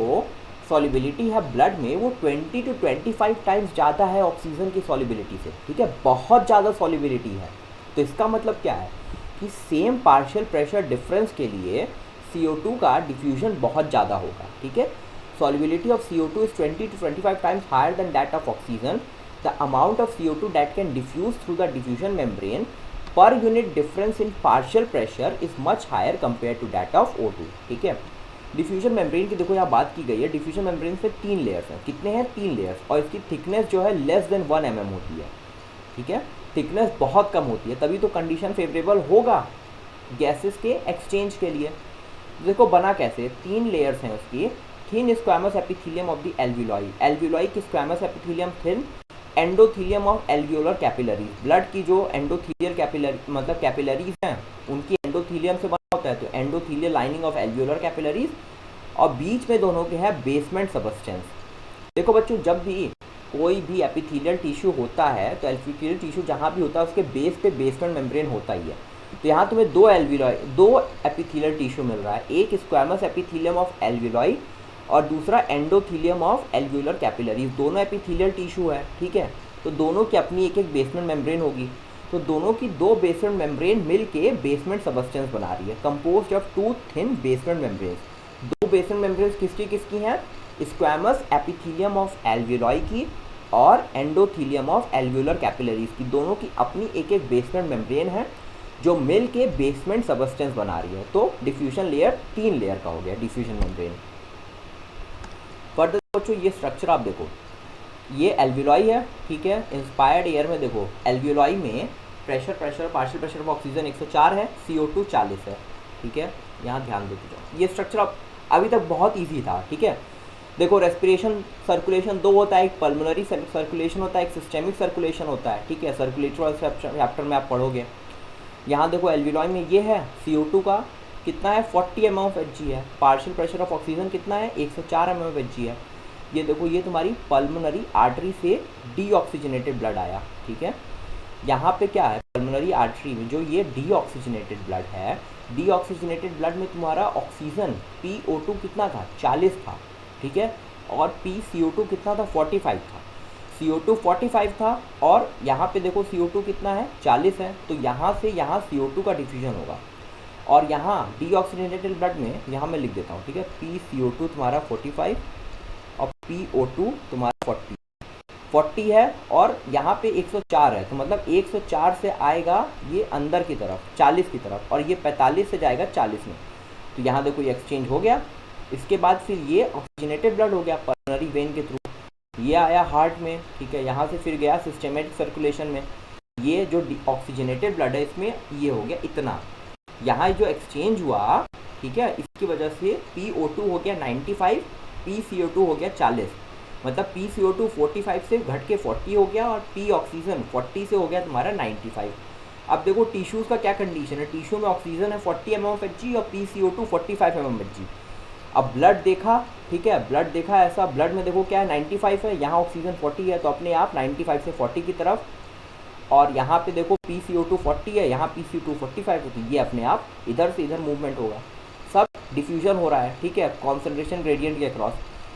सॉल्युबिलिटी है ब्लड में वो 20 to 25 टाइम्स ज़्यादा है ऑक्सीजन की सॉल्युबिलिटी से, ठीक है, बहुत ज़्यादा सॉल्युबिलिटी है। तो इसका मतलब क्या है कि सेम पार्शियल प्रेशर डिफरेंस के लिए CO2 का डिफ्यूजन बहुत ज़्यादा होगा, ठीक है। Solubility of CO2 is 20 to 25 times higher than that of oxygen। The amount of CO2 that can diffuse through the diffusion membrane per unit difference in partial pressure is much higher compared to that of O2, ठीक है। डिफ्यूजन मेम्ब्रेन की देखो यहाँ बात की गई है, डिफ्यूजन मेम्ब्रेन से 3 लेयर्स हैं, कितने हैं 3 लेयर्स, और इसकी थिकनेस जो है लेस देन 1 mm होती है, ठीक है, थिकनेस बहुत कम होती है, तभी तो कंडीशन फेवरेबल होगा गैसेस के एक्सचेंज के लिए। देखो बना कैसे, 3 लेयर्स हैं उसकी, thin squamous epithelium of the alveoli, alveoli की squamous epithelium thin, endothelium of alveolar capillaries, blood की जो एंडोथीलियल कैपिलरी मतलब कैपिलरीज हैं उनकी एंडोथीलियम से बना होता है, तो endothelial lining of alveolar capillaries, और बीच में दोनों के है बेसमेंट सबस्टेंस। देखो बच्चों जब भी कोई भी एपिथेलियल टिश्यू होता है तो एपिथेलियल टिश्यू जहाँ भी होता है उसके बेस पे बेसमेंट मेम्ब्रेन होता ही है। तो यहाँ तुम्हें दो एपिथेलियल टिश्यू मिल रहा है, एक स्क्वैमस एपिथेलियम ऑफ एल्वियोलाई और दूसरा एंडोथीलियम ऑफ एल्वियोलर कैपिलरीज, दोनों एपिथेलियल टिश्यू है, ठीक है। तो दोनों की अपनी एक एक बेसमेंट मेम्ब्रेन होगी, तो दोनों की 2 बेसमेंट मेम्ब्रेन मिल के बेसमेंट सबस्टेंस बना रही है, composed of 2 thin basement membrane. 2 basement membrane किसकी हैं, स्क्वैमस एपिथेलियम ऑफ एल्वियोलाई की और एंडोथीलियम ऑफ एल्वियोलर कैपिलरीज की, दोनों की अपनी एक एक बेसमेंट मेम्ब्रेन है जो मिल के बेसमेंट सबस्टेंस बना रही है। तो डिफ्यूजन लेयर 3 लेयर का हो गया डिफ्यूजन मेम्ब्रेन। फर्दर बच्चों ये स्ट्रक्चर आप देखो, ये एल्वियोलाई है, ठीक है। इंस्पायर्ड एयर में देखो एल्वियोलाई में पार्शियल प्रेशर ऑफ ऑक्सीजन 104 है, CO2 40 है, ठीक है। यहाँ ध्यान देते जाओ, ये स्ट्रक्चर अब अभी तक बहुत ईजी था, ठीक है। देखो रेस्पिरेशन सर्कुलेशन 2 होता है, एक पल्मोनरी सर्कुलेशन होता है, एक सिस्टेमिक सर्कुलेशन होता है, ठीक है। सर्कुलेटरी चैप्टर में आप पढ़ोगे। यहाँ देखो एल्वियोलाई में ये है CO2 का कितना है 40 mmHg है, पार्शियल प्रेशर ऑफ ऑक्सीजन कितना है 104 mmHg है। ये देखो ये तुम्हारी पल्मोनरी आर्टरी से डीऑक्सीजनेटेड ब्लड आया, ठीक है। यहाँ पे क्या है पल्मोनरी आर्टरी में जो ये डीऑक्सीजनेटेड ब्लड है, डीऑक्सीजनेटेड ब्लड में तुम्हारा ऑक्सीजन PO2 कितना था 40 था, ठीक है। और PCO2 कितना था 45 था। CO2 45 था और यहाँ पे देखो CO2 कितना है 40 है, तो यहाँ से यहाँ CO2 का डिफ्यूजन होगा। और यहाँ डीऑक्सीजनेटेड ब्लड में यहाँ मैं लिख देता हूँ, ठीक है। PCO2 तुम्हारा 45 और PO2 तुम्हारा 40 है और यहाँ पे 104 है, तो मतलब 104 से आएगा ये अंदर की तरफ 40 की तरफ, और ये 45 से जाएगा 40 में। तो यहाँ देखो ये एक्सचेंज हो गया। इसके बाद फिर ये ऑक्सीजनेटेड ब्लड हो गया पल्मोनरी वेन के थ्रू, ये आया हार्ट में, ठीक है। यहाँ से फिर गया सिस्टेमेटिक सर्कुलेशन में, ये जो ऑक्सीजनेटेड ब्लड है इसमें ये हो गया इतना, यहाँ जो एक्सचेंज हुआ, ठीक है, इसकी वजह से PO2 हो गया 95, PCO2 हो गया 40, मतलब PCO2 45 से घट के 40 हो गया और P ऑक्सीजन 40 से हो गया तुम्हारा 95। अब देखो टिश्यूज़ का क्या कंडीशन है, टिश्यू में ऑक्सीजन है 40 mmHg और PCO2 45 mmHg। अब ब्लड देखा, ठीक है, ब्लड देखा ऐसा, ब्लड में देखो क्या है 95 है, यहाँ ऑक्सीजन 40 है, तो अपने आप 95 से 40 की तरफ, और यहाँ पे देखो PCO2 40 है, यहाँ PCO2 45 है, तो ये अपने आप इधर से इधर मूवमेंट होगा, सब डिफ्यूजन हो रहा है, ठीक है, कॉन्सेंट्रेशन ग्रेडियंट के अक्रॉस।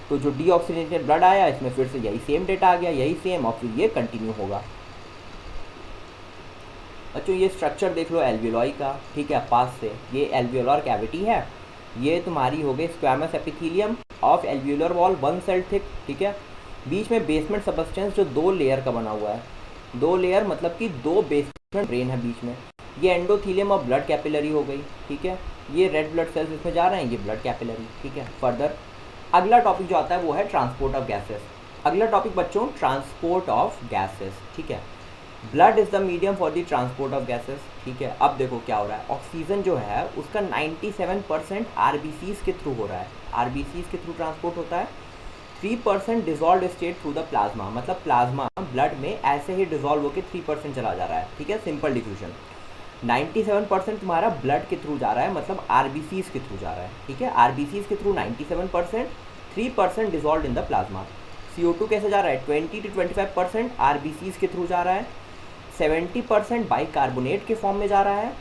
तो जो डीऑक्सीजनेटेड ब्लड आया इसमें फिर से यही सेम डेटा आ गया, यही सेम, और फिर ये कंटिन्यू होगा। अच्छा ये स्ट्रक्चर देख लो एल्वियोलाई का, ठीक है, पास से ये एल्वियोलर कैविटी है, ये तुम्हारी हो गई squamous epithelium of alveolar wall 1 cell thick, ठीक है। बीच में बेसमेंट सबस्टेंस जो 2 लेयर का बना हुआ है, 2 लेयर मतलब कि 2 बेसमेंट ब्रेन है बीच में। ये एंडोथीलियम ऑफ ब्लड कैपिलरी हो गई, ठीक है। ये रेड ब्लड सेल्स इसमें जा रहे हैं, ये ब्लड कैपिलरी, ठीक है। फर्दर अगला टॉपिक जो आता है वो है ट्रांसपोर्ट ऑफ गैसेस। अगला टॉपिक बच्चों ट्रांसपोर्ट ऑफ गैसेस, ठीक है। Blood is the medium for the transport of gases, ठीक है। अब देखो क्या हो रहा है, ऑक्सीजन जो है उसका 97% RBCs के थ्रू हो रहा है, RBCs के थ्रू ट्रांसपोर्ट होता है। 3% dissolve state through the plasma, मतलब प्लाज्मा ब्लड में ऐसे ही डिजॉल्व होकर 3% चला जा रहा है, ठीक है, सिंपल डिफ्यूजन। 97% तुम्हारा ब्लड के थ्रू जा रहा है, मतलब RBCs के थ्रू जा रहा है, ठीक है। RBCs के through 97%, 3% dissolve in the plasma. CO2 कैसे जा रहा है 20 to 25% RBCs के थ्रू जा रहा है, 70% बाइकार्बोनेट के फॉर्म में जा रहा है,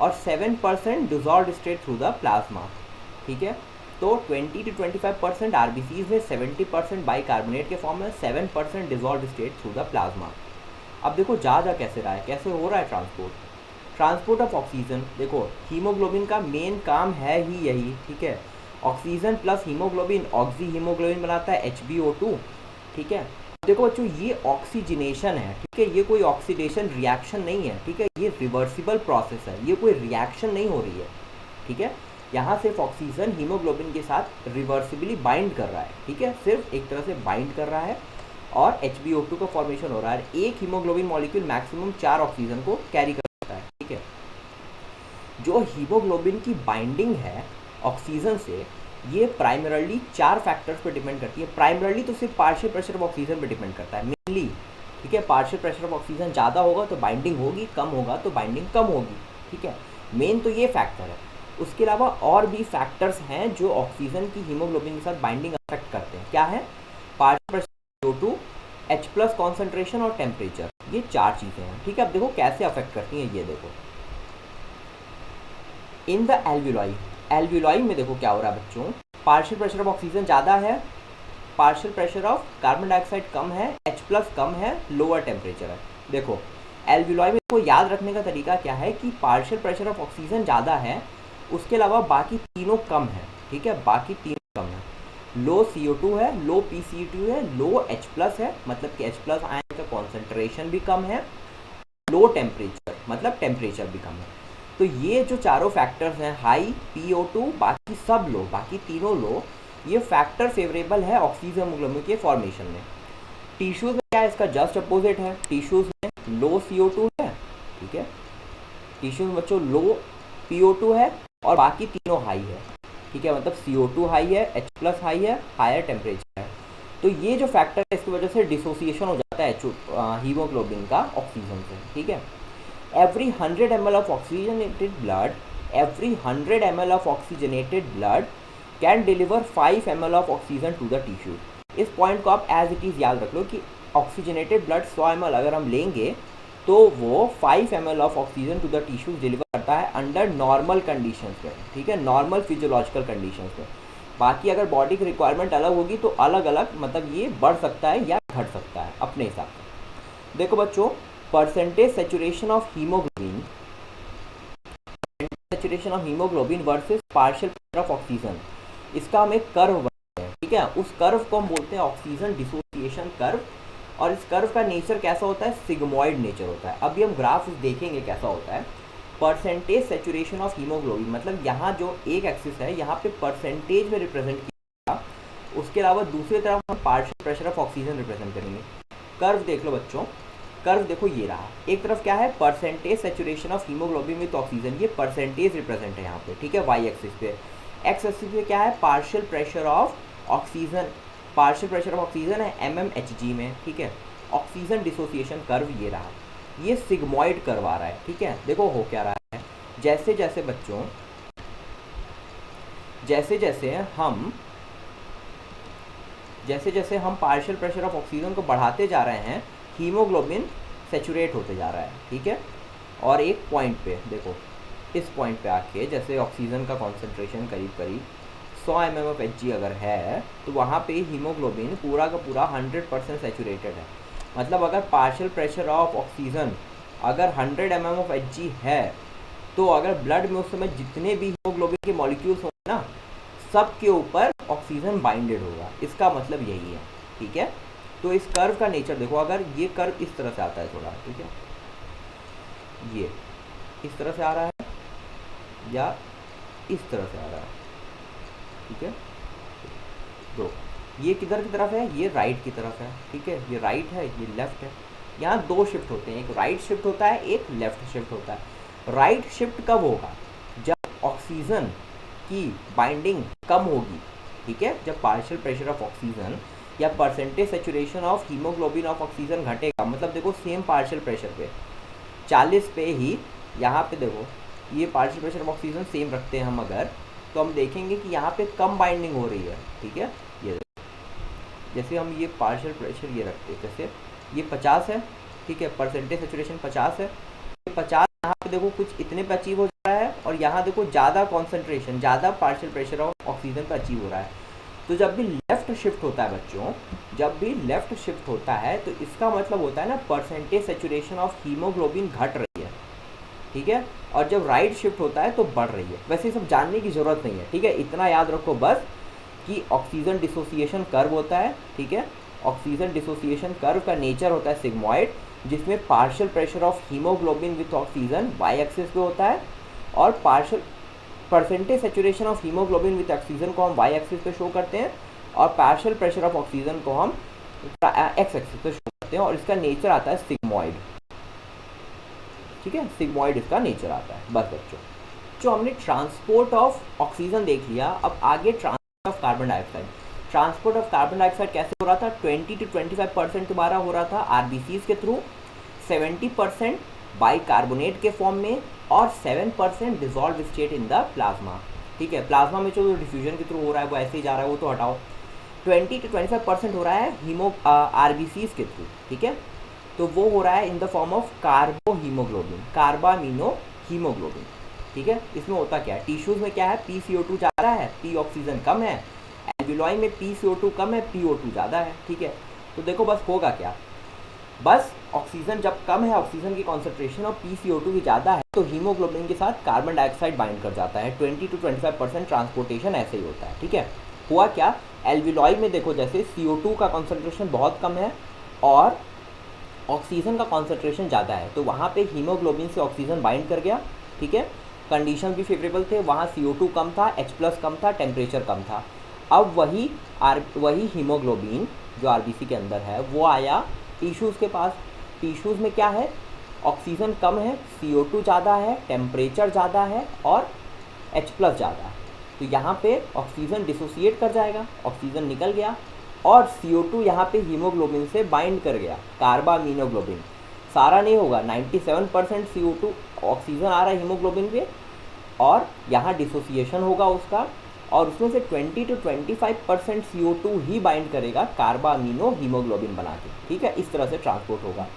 और 7% dissolve state through the plasma, ठीक है। तो 20 to 25% RBCs में, 70% बाइकार्बोनेट के फॉर्म में, 7% dissolve state through the plasma. अब देखो जा कैसे रहा है, कैसे हो रहा है ट्रांसपोर्ट ऑफ ऑक्सीजन। देखो हीमोग्लोबिन का मेन काम है ही यही, ठीक है। Oxygen plus haemoglobin oxy haemoglobin बनाता है HbO2, ठीक है। देखो बच्चों ये ऑक्सीजनेशन है, ठीक है, ये कोई ऑक्सीडेशन रिएक्शन नहीं है, ठीक है, ये रिवर्सिबल प्रोसेस है, ये कोई रिएक्शन नहीं हो रही है, ठीक है। यहाँ सिर्फ ऑक्सीजन हीमोग्लोबिन के साथ रिवर्सिबली बाइंड कर रहा है, ठीक है, सिर्फ एक तरह से बाइंड कर रहा है और HbO2 का फॉर्मेशन हो रहा है। एक हीमोग्लोबिन मॉलिक्यूल मैक्सिमम 4 ऑक्सीजन को कैरी करता है, ठीक है। जो हीमोग्लोबिन की बाइंडिंग है ऑक्सीजन से, ये प्राइमरली 4 फैक्टर्स पे डिपेंड करती है। प्राइमरली तो सिर्फ पार्शियल प्रेशर ऑफ ऑक्सीजन पे डिपेंड करता है मेनली, ठीक है। पार्शियल प्रेशर ऑफ ऑक्सीजन ज़्यादा होगा तो बाइंडिंग होगी, कम होगा तो बाइंडिंग कम होगी, ठीक है। मेन तो ये फैक्टर है। उसके अलावा और भी फैक्टर्स हैं जो ऑक्सीजन की हीमोग्लोबिन के साथ बाइंडिंग अफेक्ट करते हैं। क्या है, partial pressure, CO2, H+ concentration और टेम्परेचर, ये 4 चीज़ें हैं, ठीक है। अब देखो कैसे अफेक्ट करती हैं, ये देखो इन द एल्वियोलाई में देखो क्या हो रहा है बच्चों, पार्शियल प्रेशर ऑफ ऑक्सीजन ज़्यादा है, partial pressure of carbon dioxide कम है, H+ कम है, लोअर टेम्परेचर है। देखो एल्वियोलाई में को याद रखने का तरीका क्या है कि पार्शियल प्रेशर ऑफ ऑक्सीजन ज़्यादा है, उसके अलावा बाकी तीनों कम है, ठीक है, बाकी तीनों कम है। लो CO2 है, लो PCO2 है, लो H+ है, मतलब कि H+ आयन का कॉन्सेंट्रेशन भी कम है, लो टेम्परेचर मतलब टेम्परेचर भी कम है। तो ये जो चारों फैक्टर्स हैं, हाई PO2, बाकी सब लो, बाकी तीनों लो, ये फैक्टर फेवरेबल है ऑक्सीजन हीमोग्लोबिन के फॉर्मेशन में। टिश्यूज़ में क्या है, इसका जस्ट अपोजिट है। टिश्यूज़ में लो CO2 है, ठीक है, टिश्यूज़ में बच्चों लो PO2 है और बाकी तीनों हाई है, ठीक है, मतलब CO2 हाई है, H+ हाई है, हायर टेम्परेचर है। तो ये जो फैक्टर है इसकी वजह से डिसोसिएशन हो जाता है हीमोग्लोबिन का ऑक्सीजन से, ठीक है। every 100 ml of oxygenated blood every 100 ml of oxygenated blood can deliver 5 ml of oxygen to the tissue। इस पॉइंट को आप एज इट इज़ याद रख लो कि ऑक्सीजनेटेड ब्लड 100 ml अगर हम लेंगे तो वो 5 ml of oxygen to the tissues deliver करता है अंडर नॉर्मल कंडीशंस में, ठीक है, नॉर्मल फिजियोलॉजिकल कंडीशंस में। बाकी अगर बॉडी की रिक्वायरमेंट अलग होगी तो अलग अलग मतलब ये बढ़ सकता है या घट सकता है अपने हिसाब से। देखो बच्चों, percentage saturation of haemoglobin, saturation of haemoglobin versus partial pressure of oxygen, इसका हम एक कर्व बनाते हैं, ठीक है, उस कर्व को हम बोलते हैं ऑक्सीजन डिसोसिएशन कर्व। और इस कर्व का नेचर कैसा होता है, सिग्मॉइड नेचर होता है। अभी हम ग्राफ देखेंगे कैसा होता है। परसेंटेज सेचुरेशन ऑफ हीमोग्लोबिन मतलब यहाँ जो एक एक्सिस है यहाँ पे परसेंटेज में रिप्रेजेंट किया, उसके अलावा दूसरी तरफ हम partial pressure of oxygen represent करेंगे। कर्व देख लो बच्चों, कर्व देखो ये रहा, एक तरफ क्या है percentage saturation of haemoglobin with oxygen, ये परसेंटेज रिप्रेजेंट है यहाँ पे, ठीक है, वाई एक्सिस पे। एक्स एक्सिस पे क्या है, partial pressure of oxygen, partial pressure of oxygen है mmHg में, ठीक है। ऑक्सीजन डिसोसिएशन कर्व ये रहा, ये सिग्मॉइड कर्व आ रहा है, ठीक है। देखो हो क्या रहा है, जैसे जैसे बच्चों जैसे जैसे हम पार्शियल प्रेशर ऑफ ऑक्सीजन को बढ़ाते जा रहे हैं, हीमोग्लोबिन सेचुरेट होते जा रहा है, ठीक है। और एक पॉइंट पे देखो, इस पॉइंट पे आके जैसे ऑक्सीजन का कॉन्सेंट्रेशन करीब करीब 100 mmHg अगर है तो वहाँ पे हीमोग्लोबिन पूरा का पूरा 100% सेचुरेटेड है। मतलब अगर पार्शियल प्रेशर ऑफ ऑक्सीजन अगर 100 mmHg है तो अगर ब्लड में उस समय जितने भी हीमोग्लोबिन के मॉलिक्यूल्स होंगे ना, सब के ऊपर ऑक्सीजन बाइंडेड होगा, इसका मतलब यही है, ठीक है। तो इस कर्व का नेचर देखो, अगर ये कर्व इस तरह से आता है थोड़ा, ठीक है, ये इस तरह से आ रहा है या इस तरह से आ रहा है, ठीक है, तो ये किधर की तरफ है, ये राइट की तरफ है, ठीक है, ये राइट है, ये लेफ्ट है। यहाँ दो शिफ्ट होते हैं, एक राइट शिफ्ट होता है, एक लेफ्ट शिफ्ट होता है। राइट शिफ्ट कब होगा, जब ऑक्सीजन की बाइंडिंग कम होगी, ठीक है, जब पार्शियल प्रेशर ऑफ ऑक्सीजन या percentage saturation of haemoglobin of oxygen घटेगा। मतलब देखो सेम पार्शियल प्रेशर पे 40 पे ही, यहाँ पे देखो ये partial pressure of oxygen same रखते हैं हम अगर, तो हम देखेंगे कि यहाँ पे कम बाइंडिंग हो रही है, ठीक है। ये जैसे हम ये पार्शियल प्रेशर ये रखते हैं, जैसे ये 50 है, ठीक है, परसेंटेज सेचुरेशन 50 है, 50 यहाँ पे देखो कुछ इतने पे अचीव हो जा रहा है और यहाँ देखो ज़्यादा कॉन्सेंट्रेशन, ज़्यादा पार्शियल प्रेशर ऑफ ऑक्सीजन पे अचीव हो रहा है। तो जब भी लेफ़्ट शिफ्ट होता है बच्चों, जब भी लेफ़्ट शिफ्ट होता है तो इसका मतलब होता है ना परसेंटेज सेचुरेशन ऑफ हीमोग्लोबिन घट रही है, ठीक है, और जब राइट शिफ्ट होता है तो बढ़ रही है। वैसे सब जानने की ज़रूरत नहीं है, ठीक है, इतना याद रखो बस कि ऑक्सीजन डिसोसिएशन कर्व होता है, ठीक है। ऑक्सीजन डिसोसिएशन कर्व का नेचर होता है सिग्मॉइड, जिसमें partial pressure of haemoglobin with oxygen Y axis पे होता है और partial percentage saturation of haemoglobin with oxygen को हम वाई एक्सिस पे शो करते हैं और पार्शियल प्रेशर ऑफ ऑक्सीजन को हम एक्स एक्सिस पे शो करते हैं, और इसका नेचर आता है सिग्मॉइड, ठीक है, सिग्मॉइड इसका नेचर आता है। बस बच्चों, जो हमने ट्रांसपोर्ट ऑफ ऑक्सीजन देख लिया, अब आगे transport of carbon dioxide. Transport of carbon dioxide कैसे हो रहा था, 20 to 25% तुम्हारा हो रहा था आरबीसीज के थ्रू, 70% बाइकार्बोनेट के फॉर्म में और 7% dissolve state in the plasma, ठीक है। प्लाज्मा में जो डिफ्यूजन के थ्रू हो रहा है वो ऐसे ही जा रहा है, वो तो हटाओ। 20 to 25% हो रहा है आरबीसीज के थ्रू, ठीक है, तो वो हो रहा है in the form of कार्बो haemoglobin, carbamino haemoglobin, ठीक है। इसमें होता क्या है, टिश्यूज में क्या है, PCO2 ज़्यादा है, P ऑक्सीजन कम है, एल्वियोलाई में PCO2 कम है, PO2 ज़्यादा है, ठीक है। तो देखो बस होगा क्या, बस ऑक्सीजन जब कम है, ऑक्सीजन की कॉन्सेंट्रेशन और PCO2 की ज़्यादा है, तो हीमोग्लोबिन के साथ कार्बन डाइऑक्साइड बाइंड कर जाता है। 20 to 25% ट्रांसपोर्टेशन ऐसे ही होता है, ठीक है। हुआ क्या, एल्विलॉय में देखो जैसे CO2 का कॉन्सेंट्रेशन बहुत कम है और ऑक्सीजन का कॉन्सेंट्रेशन ज़्यादा है, तो वहाँ पे हीमोग्लोबिन से ऑक्सीजन बाइंड कर गया, ठीक है, कंडीशन भी फेवरेबल थे, वहाँ CO2 कम था, H+ कम था, टेम्परेचर कम था। अब वही हीमोग्लोबिन जो RBC के अंदर है वो आया टिश्यूज़ के पास। टिश्यूज़ में क्या है, ऑक्सीजन कम है, CO2 ज़्यादा है, टेम्परेचर ज़्यादा है और H+ ज़्यादा है, तो यहाँ पे ऑक्सीजन डिसोसिएट कर जाएगा, ऑक्सीजन निकल गया और CO2 यहाँ पे हीमोग्लोबिन से बाइंड कर गया, कार्बामीनोग्लोबिन। सारा नहीं होगा, 97% CO2 ऑक्सीजन आ रहा है हीमोग्लोबिन पे और यहाँ डिसोसिएशन होगा उसका, और उसमें से 20 to 25% CO2 ही बाइंड करेगा कार्बामीनो हीमोग्लोबिन बना के, ठीक है, इस तरह से ट्रांसपोर्ट होगा।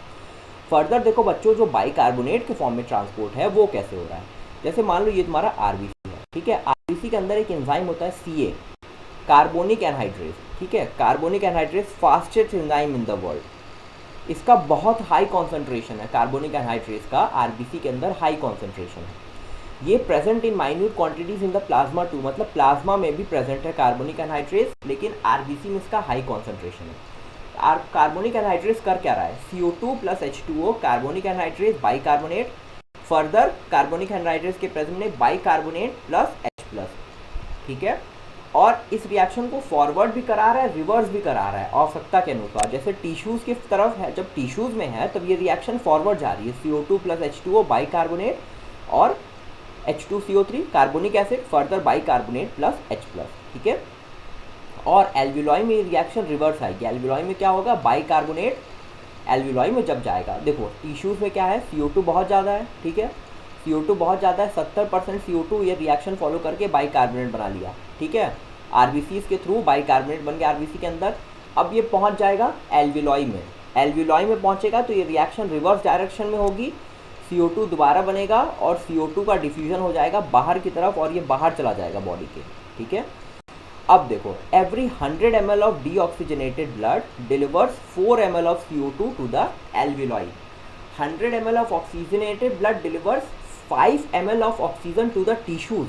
फर्दर देखो बच्चों, जो बाइकार्बोनेट के फॉर्म में ट्रांसपोर्ट है वो कैसे हो रहा है। जैसे मान लो ये तुम्हारा RBC है, ठीक है, RBC के अंदर एक एंजाइम होता है CA, कार्बोनिक एनहाइड्रेस, ठीक है, carbonic anhydrase fastest enzyme in the world. इसका बहुत हाई कॉन्सेंट्रेशन है, कार्बोनिक एनहाइड्रेस का RBC के अंदर हाई कॉन्सेंट्रेशन है। ये present in minute quantities in the plasma too, मतलब प्लाज्मा में भी प्रेजेंट है कार्बोनिक एनहाइड्रेस, लेकिन RBC में इसका हाई कॉन्सेंट्रेशन है। कार्बोनिक एनहाइड्रेस कर क्या रहा है, CO2 + H2O carbonic anhydrase bicarbonate, further carbonic anhydrase के प्रेजेंट में बाइकार्बोनेट प्लस H+, ठीक है, और इस रिएक्शन को फॉरवर्ड भी करा रहा है, रिवर्स भी करा रहा है आवश्यकता के अनुसार। जैसे टिश्यूज़ की तरफ है, जब टिश्यूज़ में है तब ये रिएक्शन फॉरवर्ड जा रही है, CO2 + H2O बाइकार्बोनेट और H2CO3 carbonic acid, further bicarbonate plus H+, ठीक है। और एल्विलॉय में रिएक्शन रिवर्स आएगी, एल्विलॉय में क्या होगा, बाइकार्बोनेट एल्विलॉय में जब जाएगा, देखो टिश्यूज़ में क्या है, CO2 बहुत ज़्यादा है, ठीक है, CO2 बहुत ज़्यादा है, 70% CO2 ये रिएक्शन फॉलो करके बाइकार्बोनेट बना लिया, ठीक है, RBCs के थ्रू बाइकार्बोनेट बन गया RBC के अंदर। अब ये पहुंच जाएगा एल्विलॉय में, एल्विलॉय में पहुंचेगा तो ये रिएक्शन रिवर्स डायरेक्शन में होगी, CO2 दोबारा बनेगा और CO2 का डिफ्यूजन हो जाएगा बाहर की तरफ और ये बाहर चला जाएगा बॉडी के, ठीक है। अब देखो, every 100 ml of deoxygenated blood delivers 4 ml of CO2 to the alveoli. 100 ml of oxygenated blood delivers 5 ml of oxygen to the tissues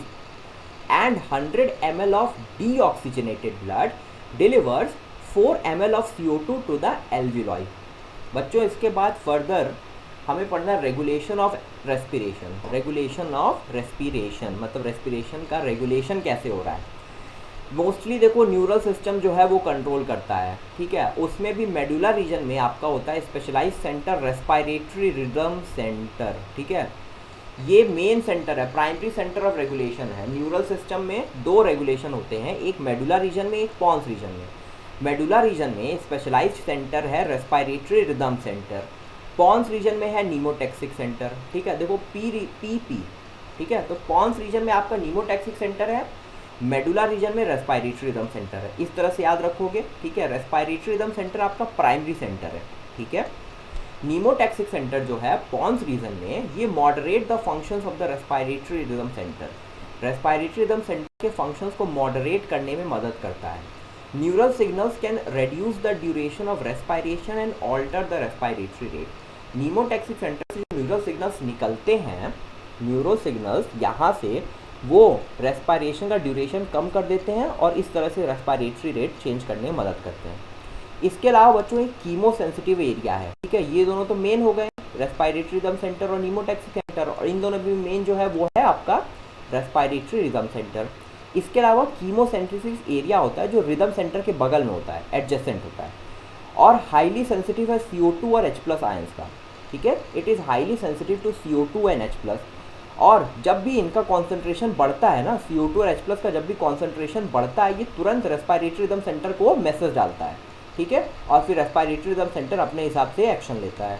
and 100 ml of deoxygenated blood delivers 4 ml of CO2 to the alveoli। बच्चों इसके बाद फर्दर हमें पढ़ना है regulation of respiration. Regulation of respiration मतलब रेस्पिरेशन का रेगुलेशन कैसे हो रहा है। मोस्टली देखो न्यूरल सिस्टम जो है वो कंट्रोल करता है, ठीक है, उसमें भी मेडुला रीजन में आपका होता है specialised centre respiratory rhythm centre, ठीक है, ये मेन सेंटर है, प्राइमरी सेंटर ऑफ रेगुलेशन है। न्यूरल सिस्टम में 2 रेगुलेशन होते हैं, एक मेडुला रीजन में, एक पॉन्स रीजन में। मेडुला रीजन में स्पेशलाइज्ड सेंटर है respiratory rhythm centre, pons region में है नीमोटैक्सिक सेंटर, ठीक है, देखो PP, ठीक है, तो पॉन्स रीजन में आपका नीमोटैक्सिक सेंटर है, मेडुला रीजन में रेस्पिरेटरी रिदम सेंटर है, इस तरह से याद रखोगे, ठीक है। रेस्पिरेटरी रिदम सेंटर आपका प्राइमरी सेंटर है, ठीक है। नीमोटैक्सिक सेंटर जो है पॉन्स रीजन में, ये moderate the functions of the respiratory rhythm centre, respiratory rhythm centre के फंक्शंस को मॉडरेट करने में मदद करता है। Neural signals can reduce the duration of respiration and alter the respiratory rate. Pneumotaxic centre से न्यूरल सिग्नल्स निकलते हैं, न्यूरल सिग्नल्स यहाँ से वो रेस्पिरेशन का ड्यूरेशन कम कर देते हैं और इस तरह से रेस्पिरेटरी रेट चेंज करने में मदद करते हैं। इसके अलावा बच्चों एक कीमो सेंसिटिव एरिया है, ठीक है, ये दोनों तो मेन हो गए, रेस्पिरेटरी रिदम सेंटर और नीमोटैक्सिक सेंटर, और इन दोनों भी मेन जो है वो है आपका रेस्पिरेटरी रिदम सेंटर। इसके अलावा कीमो सेंसिटिव एरिया होता है जो रिदम सेंटर के बगल में होता है, एडजेसेंट होता है, और हाईली सेंसिटिव है CO2 और H+ आयंस का, ठीक है, it is highly sensitive to CO2 and H+। और जब भी इनका कॉन्सेंट्रेशन बढ़ता है ना, CO2 और H+ का जब भी कॉन्सेंट्रेशन बढ़ता है, ये तुरंत रेस्पिरेटरी रिदम सेंटर को मैसेज डालता है, ठीक है, और फिर रेस्पिरेटरी रिदम सेंटर अपने हिसाब से एक्शन लेता है।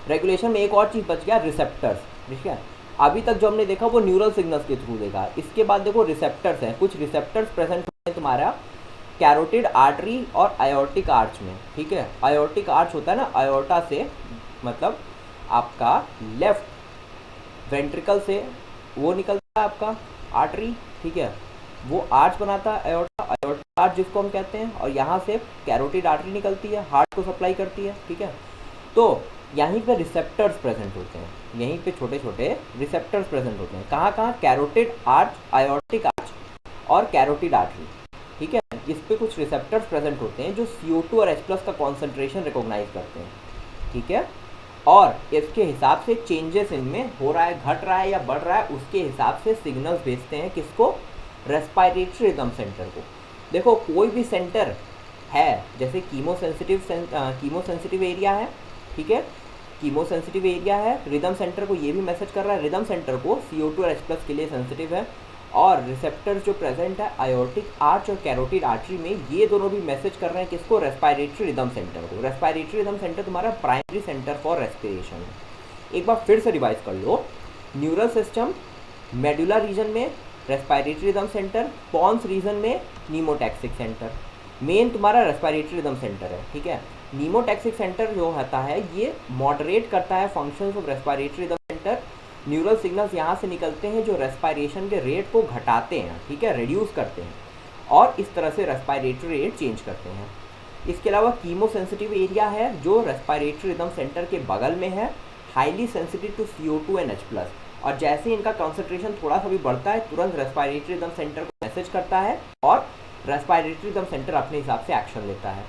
रेगुलेशन में एक और चीज़ बच गया, रिसेप्टर्स, ठीक है, अभी तक जो हमने देखा वो न्यूरल सिग्नल्स के थ्रू देखा, इसके बाद देखो रिसेप्टर्स हैं, कुछ रिसेप्टर्स प्रेजेंट होते हैं तुम्हारा कैरोटिड आर्टरी और आयोर्टिक आर्च में, ठीक है। आयोर्टिक आर्च होता है ना, आयोर्टा से मतलब आपका लेफ्ट वेंट्रिकल से वो निकलता है आपका आर्टरी, ठीक है, वो आर्च बनाता है आयोर्टा, आयोर्टिक आर्च जिसको हम कहते हैं, और यहाँ से कैरोटिड आर्टरी निकलती है, हार्ट को सप्लाई करती है, ठीक है। तो यहीं पे रिसेप्टर्स प्रेजेंट होते हैं, यहीं पे छोटे छोटे रिसेप्टर्स प्रेजेंट होते हैं, कहाँ कहाँ, कैरोटिड आर्च, आयोर्टिक आर्च और कैरोटिड आर्टरी, ठीक है, इस पे कुछ रिसेप्टर्स प्रेजेंट होते हैं जो CO2 और H+ का कॉन्सेंट्रेशन रिकॉग्नाइज करते हैं, ठीक है, और इसके हिसाब से चेंजेस इनमें हो रहा है, घट रहा है या बढ़ रहा है, उसके हिसाब से सिग्नल्स भेजते हैं किसको, रेस्पिरेटरी रिदम सेंटर को। देखो कोई भी सेंटर है, जैसे कीमोसेंसिटिव एरिया है, ठीक है, कीमोसेंसिटिव एरिया है, रिदम सेंटर को ये भी मैसेज कर रहा है, रिदम सेंटर को CO2 और H+ के लिए सेंसिटिव है, और रिसेप्टर्स जो प्रेजेंट है आयोटिक आर्च और कैरोटिड आर्टरी में, ये दोनों भी मैसेज कर रहे हैं किसको, रेस्पिरेटरी रिदम सेंटर को। रेस्पिरेटरी रिदम सेंटर तुम्हारा प्राइमरी सेंटर फॉर रेस्पिरेशन है। एक बार फिर से रिवाइज कर लो, न्यूरल सिस्टम मेडुलर रीजन में respiratory rhythm centre, pons region में नीमोटैक्सिक सेंटर, मेन तुम्हारा रेस्पिरेटरी रिदम सेंटर है, ठीक है। नीमोटैक्सिक सेंटर जो होता है ये मॉडरेट करता है functions of respiratory rhythm centre. Neural signals यहाँ से निकलते हैं जो रेस्पिरेशन के रेट को घटाते हैं, ठीक है, रिड्यूस करते हैं, और इस तरह से रेस्पिरेटरी रेट चेंज करते हैं। इसके अलावा कीमोसेंसिटिव एरिया है जो रेस्पिरेटरी रिदम सेंटर के बगल में है, highly sensitive to CO2 and H+, और जैसे इनका कॉन्सेंट्रेशन थोड़ा सा भी बढ़ता है तुरंत रेस्पिरेटरी रिदम सेंटर को मैसेज करता है और रेस्पिरेटरी रिदम सेंटर अपने हिसाब से एक्शन लेता है।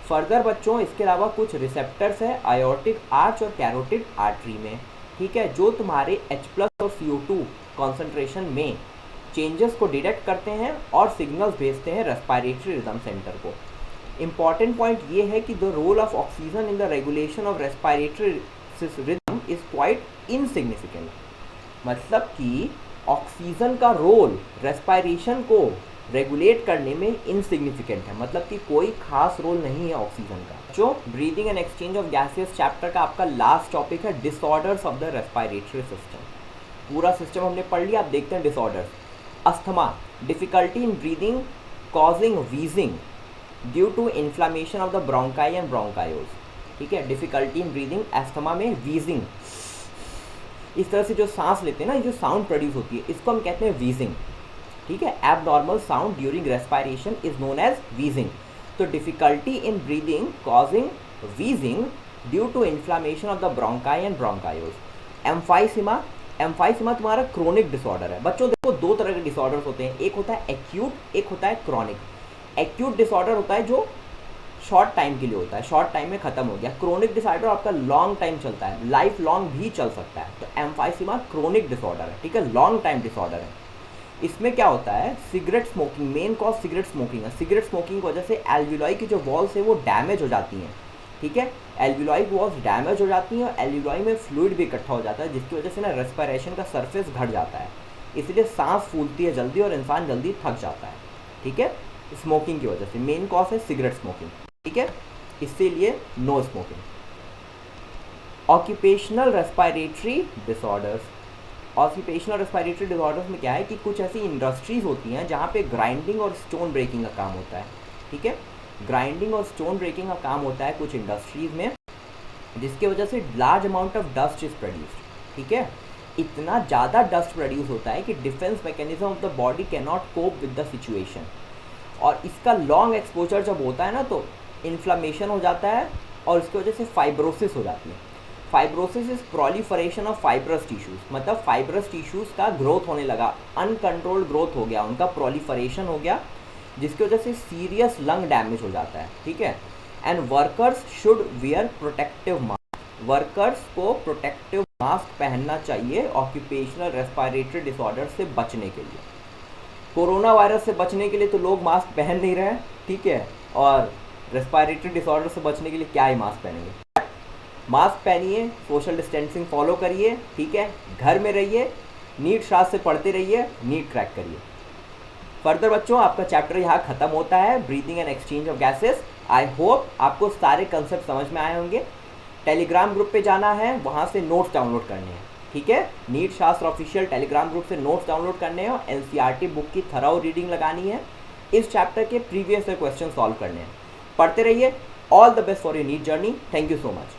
फर्दर बच्चों इसके अलावा कुछ रिसेप्टर्स है आयोटिक आर्च और कैरोटिड आर्टरी में, ठीक है, जो तुम्हारे H+ और CO2 कॉन्सेंट्रेशन में चेंजेस को डिटेक्ट करते हैं और सिग्नल्स भेजते हैं रेस्पिरेटरी रिदम सेंटर को। इंपॉर्टेंट पॉइंट ये है कि the role of oxygen in the regulation of respiratory rhythm is quite insignificant, मतलब कि ऑक्सीजन का रोल रेस्पिरेशन को रेगुलेट करने में इनसिग्निफिकेंट है, मतलब कि कोई खास रोल नहीं है ऑक्सीजन का। जो breathing and exchange of gases chapter का आपका लास्ट टॉपिक है disorders of the respiratory system. पूरा सिस्टम हमने पढ़ लिया, आप देखते हैं disorders. Asthma, difficulty in breathing causing wheezing due to inflammation of the bronchi and bronchioles, ठीक है, डिफिकल्टी इन ब्रीदिंग, अस्थमा में वीजिंग, इस तरह से जो सांस लेते हैं ना, जो साउंड प्रोड्यूस होती है इसको हम कहते हैं वीजिंग, ठीक है। Abnormal sound during respiration is known as wheezing. तो difficulty in breathing causing wheezing due to inflammation of the bronchi and bronchioles. Emphysema, emphysema तुम्हारा क्रोनिक डिसऑर्डर है। बच्चों देखो दो तरह के डिसऑर्डर्स होते हैं, एक होता है एक्यूट, एक होता है क्रॉनिक। एक्यूट डिसऑर्डर होता है जो शॉर्ट टाइम के लिए होता है, शॉर्ट टाइम में खत्म हो गया। क्रोनिक डिसऑर्डर आपका लॉन्ग टाइम चलता है, लाइफ लॉन्ग भी चल सकता है। तो एम्फाइसीमा क्रोनिक डिसऑर्डर है, ठीक है, लॉन्ग टाइम डिसऑर्डर है। इसमें क्या होता है, cigarette smoking, main cause cigarette smoking है। सिगरेट स्मोकिंग की वजह से एल्वियोलाई की जो वॉल्स है वो डैमेज हो जाती हैं, ठीक है, एल्वियोलाई वॉल्स डैमेज हो जाती हैं और एल्वियोलाई में फ्लूइड भी इकट्ठा हो जाता है, जिसकी वजह से ना रेस्पिरेशन का सरफेस घट जाता है, इसलिए सांस फूलती है जल्दी और इंसान जल्दी थक जाता है, ठीक है, स्मोकिंग की वजह से। मेन कॉज है सिगरेट स्मोकिंग, ठीक है, इसीलिए no smoking. Occupational respiratory disorders, occupational respiratory disorders में क्या है कि कुछ ऐसी इंडस्ट्रीज होती हैं जहाँ पे ग्राइंडिंग और स्टोन ब्रेकिंग का काम होता है, ठीक है, ग्राइंडिंग और स्टोन ब्रेकिंग का काम होता है कुछ इंडस्ट्रीज में, जिसकी वजह से large amount of dust is produced, ठीक है। इतना ज़्यादा डस्ट प्रोड्यूस होता है कि defence mechanism of the body can not cope with the situation, और इसका लॉन्ग एक्सपोजर जब होता है ना तो इन्फ्लामेशन हो जाता है और इसकी वजह से फाइब्रोसिस हो जाती है। Fibrosis is proliferation of fibrous tissues, मतलब फाइब्रस टिश्यूज का ग्रोथ होने लगा, अनकंट्रोल्ड ग्रोथ हो गया, उनका प्रोलिफरेशन हो गया, जिसकी वजह से सीरियस लंग डैमेज हो जाता है, ठीक है। And workers should wear protective mask, workers को प्रोटेक्टिव मास्क पहनना चाहिए ऑक्यूपेशनल रेस्पिरेटरी डिसऑर्डर से बचने के लिए। कोरोना वायरस से बचने के लिए तो लोग मास्क पहन नहीं रहे हैं, ठीक है, और रेस्पिरेटरी डिसऑर्डर से बचने के लिए क्या ही मास्क पहनेंगे। मास्क पहनिए, सोशल डिस्टेंसिंग फॉलो करिए, ठीक है, घर में रहिए, नीट शास्त्र से पढ़ते रहिए, नीट क्रैक करिए। फर्दर बच्चों आपका चैप्टर यहाँ खत्म होता है, breathing and exchange of gases. I hope आपको सारे कंसेप्ट समझ में आए होंगे। टेलीग्राम ग्रुप पे जाना है, वहाँ से नोट्स डाउनलोड करने हैं, ठीक है, नीट शास्त्र ऑफिशियल टेलीग्राम ग्रुप से नोट्स डाउनलोड करने हैं, एनसीईआरटी बुक की थराउ रीडिंग लगानी है, इस चैप्टर के प्रीवियस क्वेश्चन सॉल्व करने हैं। पढ़ते रहिए। All the best for your NEET journey. Thank you so much.